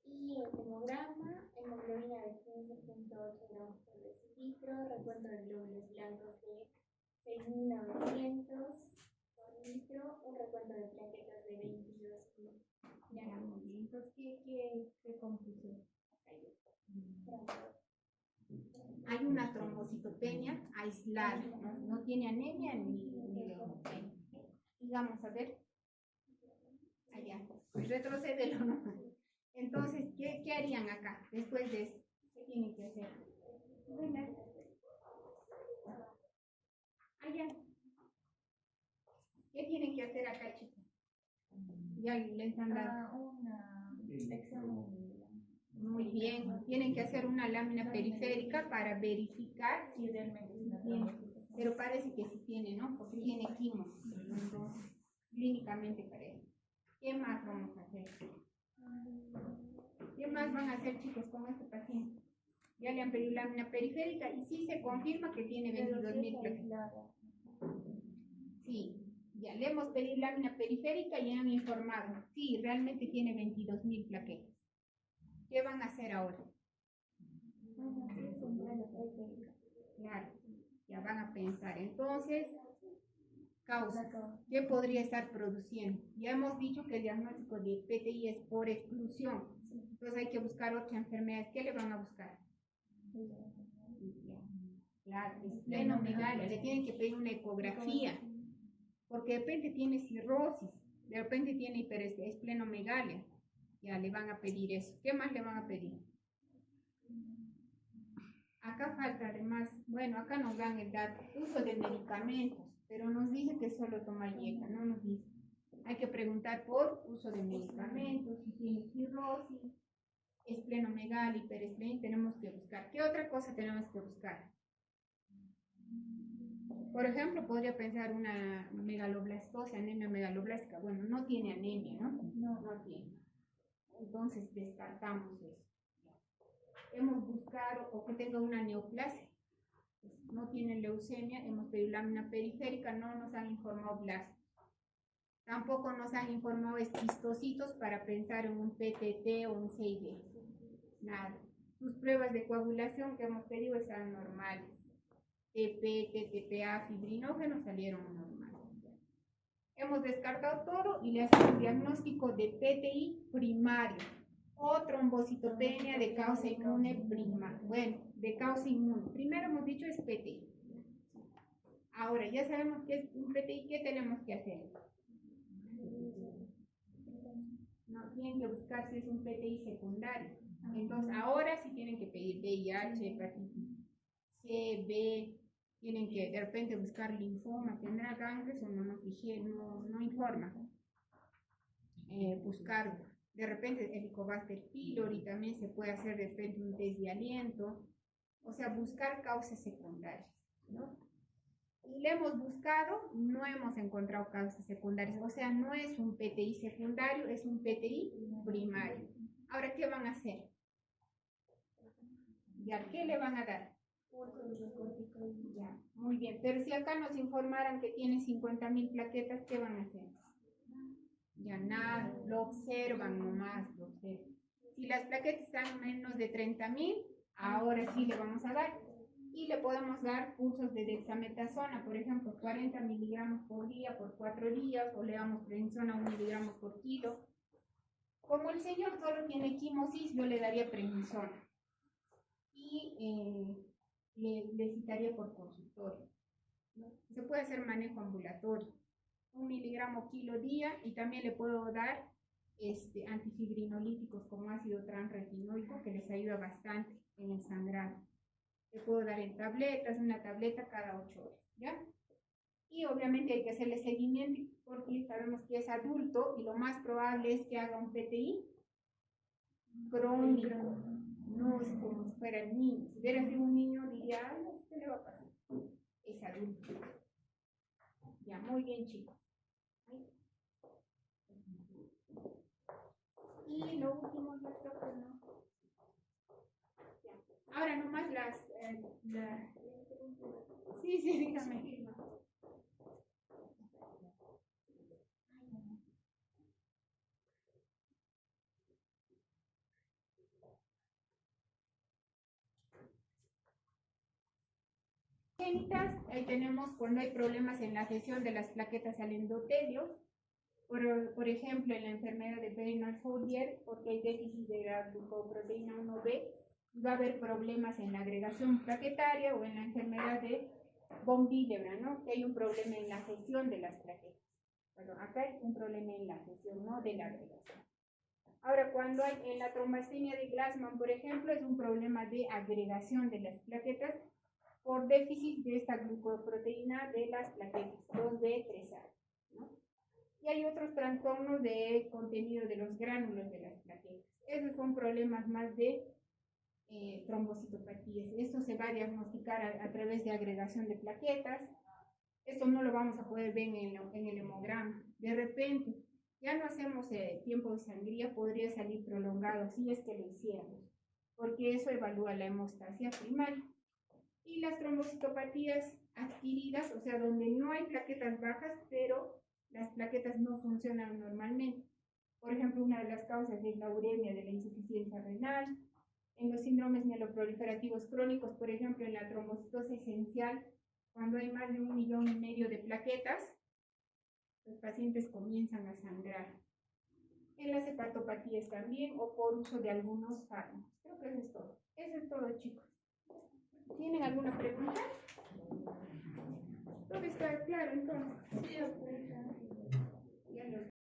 Y el hemograma, hemoglobina de 15.8 gramos por decilitro, recuento de glóbulos blancos de 6.900 por litro, un recuento de plaquetas de 22.000. Ya, muy bien. Entonces, ¿qué conclusión? Hay una trombocitopenia aislada, no tiene anemia ni leucopenia. Sigamos a ver. Allá, retrocédelo, ¿no? Entonces, ¿qué harían acá después de esto? ¿Qué tienen que hacer? Allá. ¿Qué tienen que hacer acá, chicos? Ya les han dado. Muy bien. Tienen que hacer una lámina periférica para verificar si realmente tiene. Pero parece que sí tiene, ¿no? Porque tiene quimos. Entonces, clínicamente parece. ¿Qué más vamos a hacer? ¿Qué más van a hacer, chicos, con este paciente? Ya le han pedido lámina periférica y sí se confirma que tiene 22.000 plaquetas. Sí, ya le hemos pedido lámina periférica y han informado. Sí, realmente tiene 22.000 plaquetas. ¿Qué van a hacer ahora? Claro, ya van a pensar. Entonces, causa. ¿Qué podría estar produciendo? Ya hemos dicho que el diagnóstico de PTI es por exclusión. Entonces hay que buscar otra enfermedad. ¿Qué le van a buscar? Claro, esplenomegalia. Le tienen que pedir una ecografía. Porque de repente tiene cirrosis, de repente tiene esplenomegalia. Ya le van a pedir eso. ¿Qué más le van a pedir? Acá falta además, bueno, acá nos dan el dato, uso de medicamentos, pero nos dice que solo toma hierba, no nos dice. Hay que preguntar por uso de medicamentos, si tiene cirrosis, esplenomegalia, hiperesplenia, tenemos que buscar. ¿Qué otra cosa tenemos que buscar? Por ejemplo, podría pensar una megaloblastosis, anemia megaloblástica. Bueno, no tiene anemia, ¿no? No tiene. Entonces descartamos eso. Hemos buscado o que tenga una neoplasia. no tienen leucemia, hemos pedido lámina periférica, no nos han informado blastos. Tampoco nos han informado esquistocitos para pensar en un PTT o un CID. Nada. Sus pruebas de coagulación que hemos pedido están normales. TP, TTPA, fibrinógeno salieron normales. Hemos descartado todo y le hacemos diagnóstico de PTI primario o trombocitopenia de causa inmune primaria. Bueno, de causa inmune. Primero hemos dicho es PTI. Ahora ya sabemos que es un PTI, ¿qué tenemos que hacer? No, tienen que buscar si es un PTI secundario. Entonces ahora sí tienen que pedir VIH, hepatitis C, B, tienen que de repente buscar linfoma, tendrá ganglios o no nos fijé, no informa. Buscar de repente el Helicobacter pylori, también se puede hacer de repente un test de aliento, o sea, buscar causas secundarias, ¿no? Y le hemos buscado, no hemos encontrado causas secundarias, o sea, no es un PTI secundario, es un PTI primario. Ahora, ¿qué van a hacer? ¿Ya qué le van a dar? Ya, muy bien, pero si acá nos informaran que tiene 50.000 plaquetas, ¿qué van a hacer? Ya nada, lo observan nomás, lo observan. Si las plaquetas están menos de 30.000, ahora sí le vamos a dar. Y le podemos dar cursos de dexametasona, por ejemplo, 40 miligramos por día por 4 días, o le damos prednisona 1 miligramo por kilo. Como el señor solo tiene quimosis, yo le daría prednisona. Y le citaría por consultorio, ¿no? Se puede hacer manejo ambulatorio, 1 miligramo kilo día, y también le puedo dar antifibrinolíticos como ácido transretinoico, que les ayuda bastante en el sangrado. Le puedo dar en tabletas, una tableta cada 8 horas, ¿ya? Y obviamente hay que hacerle seguimiento porque sabemos que es adulto y lo más probable es que haga un PTI crónico. No es como si fuera el niño. Si hubiera sido un niño, diría, ay, no, ¿qué le va a pasar? Es adulto. Ya, muy bien, chicos. Y lo último, yo creo que no. Ya. Ahora nomás Sí, dígame. Ahí tenemos cuando hay problemas en la adhesión de las plaquetas al endotelio, por ejemplo en la enfermedad de Bernard-Fourier, porque hay déficit de la glucoproteína 1B, va a haber problemas en la agregación plaquetaria, o en la enfermedad de von Willebrand, ¿no? Que hay un problema en la adhesión de las plaquetas. Bueno, acá hay un problema en la adhesión, no de la agregación. Ahora, cuando hay en la trombastenia de Glassman, por ejemplo, es un problema de agregación de las plaquetas por déficit de esta glucoproteína de las plaquetas, 2B3A, ¿no? Y hay otros trastornos de contenido de los gránulos de las plaquetas. Esos son problemas más de trombocitopatías. Esto se va a diagnosticar a través de agregación de plaquetas. Esto no lo vamos a poder ver en el hemograma. De repente, ya no hacemos tiempo de sangría, podría salir prolongado si es que lo hiciéramos, porque eso evalúa la hemostasia primaria. Y las trombocitopatías adquiridas, o sea, donde no hay plaquetas bajas, pero las plaquetas no funcionan normalmente. Por ejemplo, una de las causas es la uremia de la insuficiencia renal. En los síndromes mieloproliferativos crónicos, por ejemplo, en la trombocitosis esencial, cuando hay más de 1,5 millones de plaquetas, los pacientes comienzan a sangrar. En las hepatopatías también, o por uso de algunos fármacos. Creo que eso es todo. Eso es todo, chicos. ¿Tienen alguna pregunta? Todo está claro, entonces. Sí,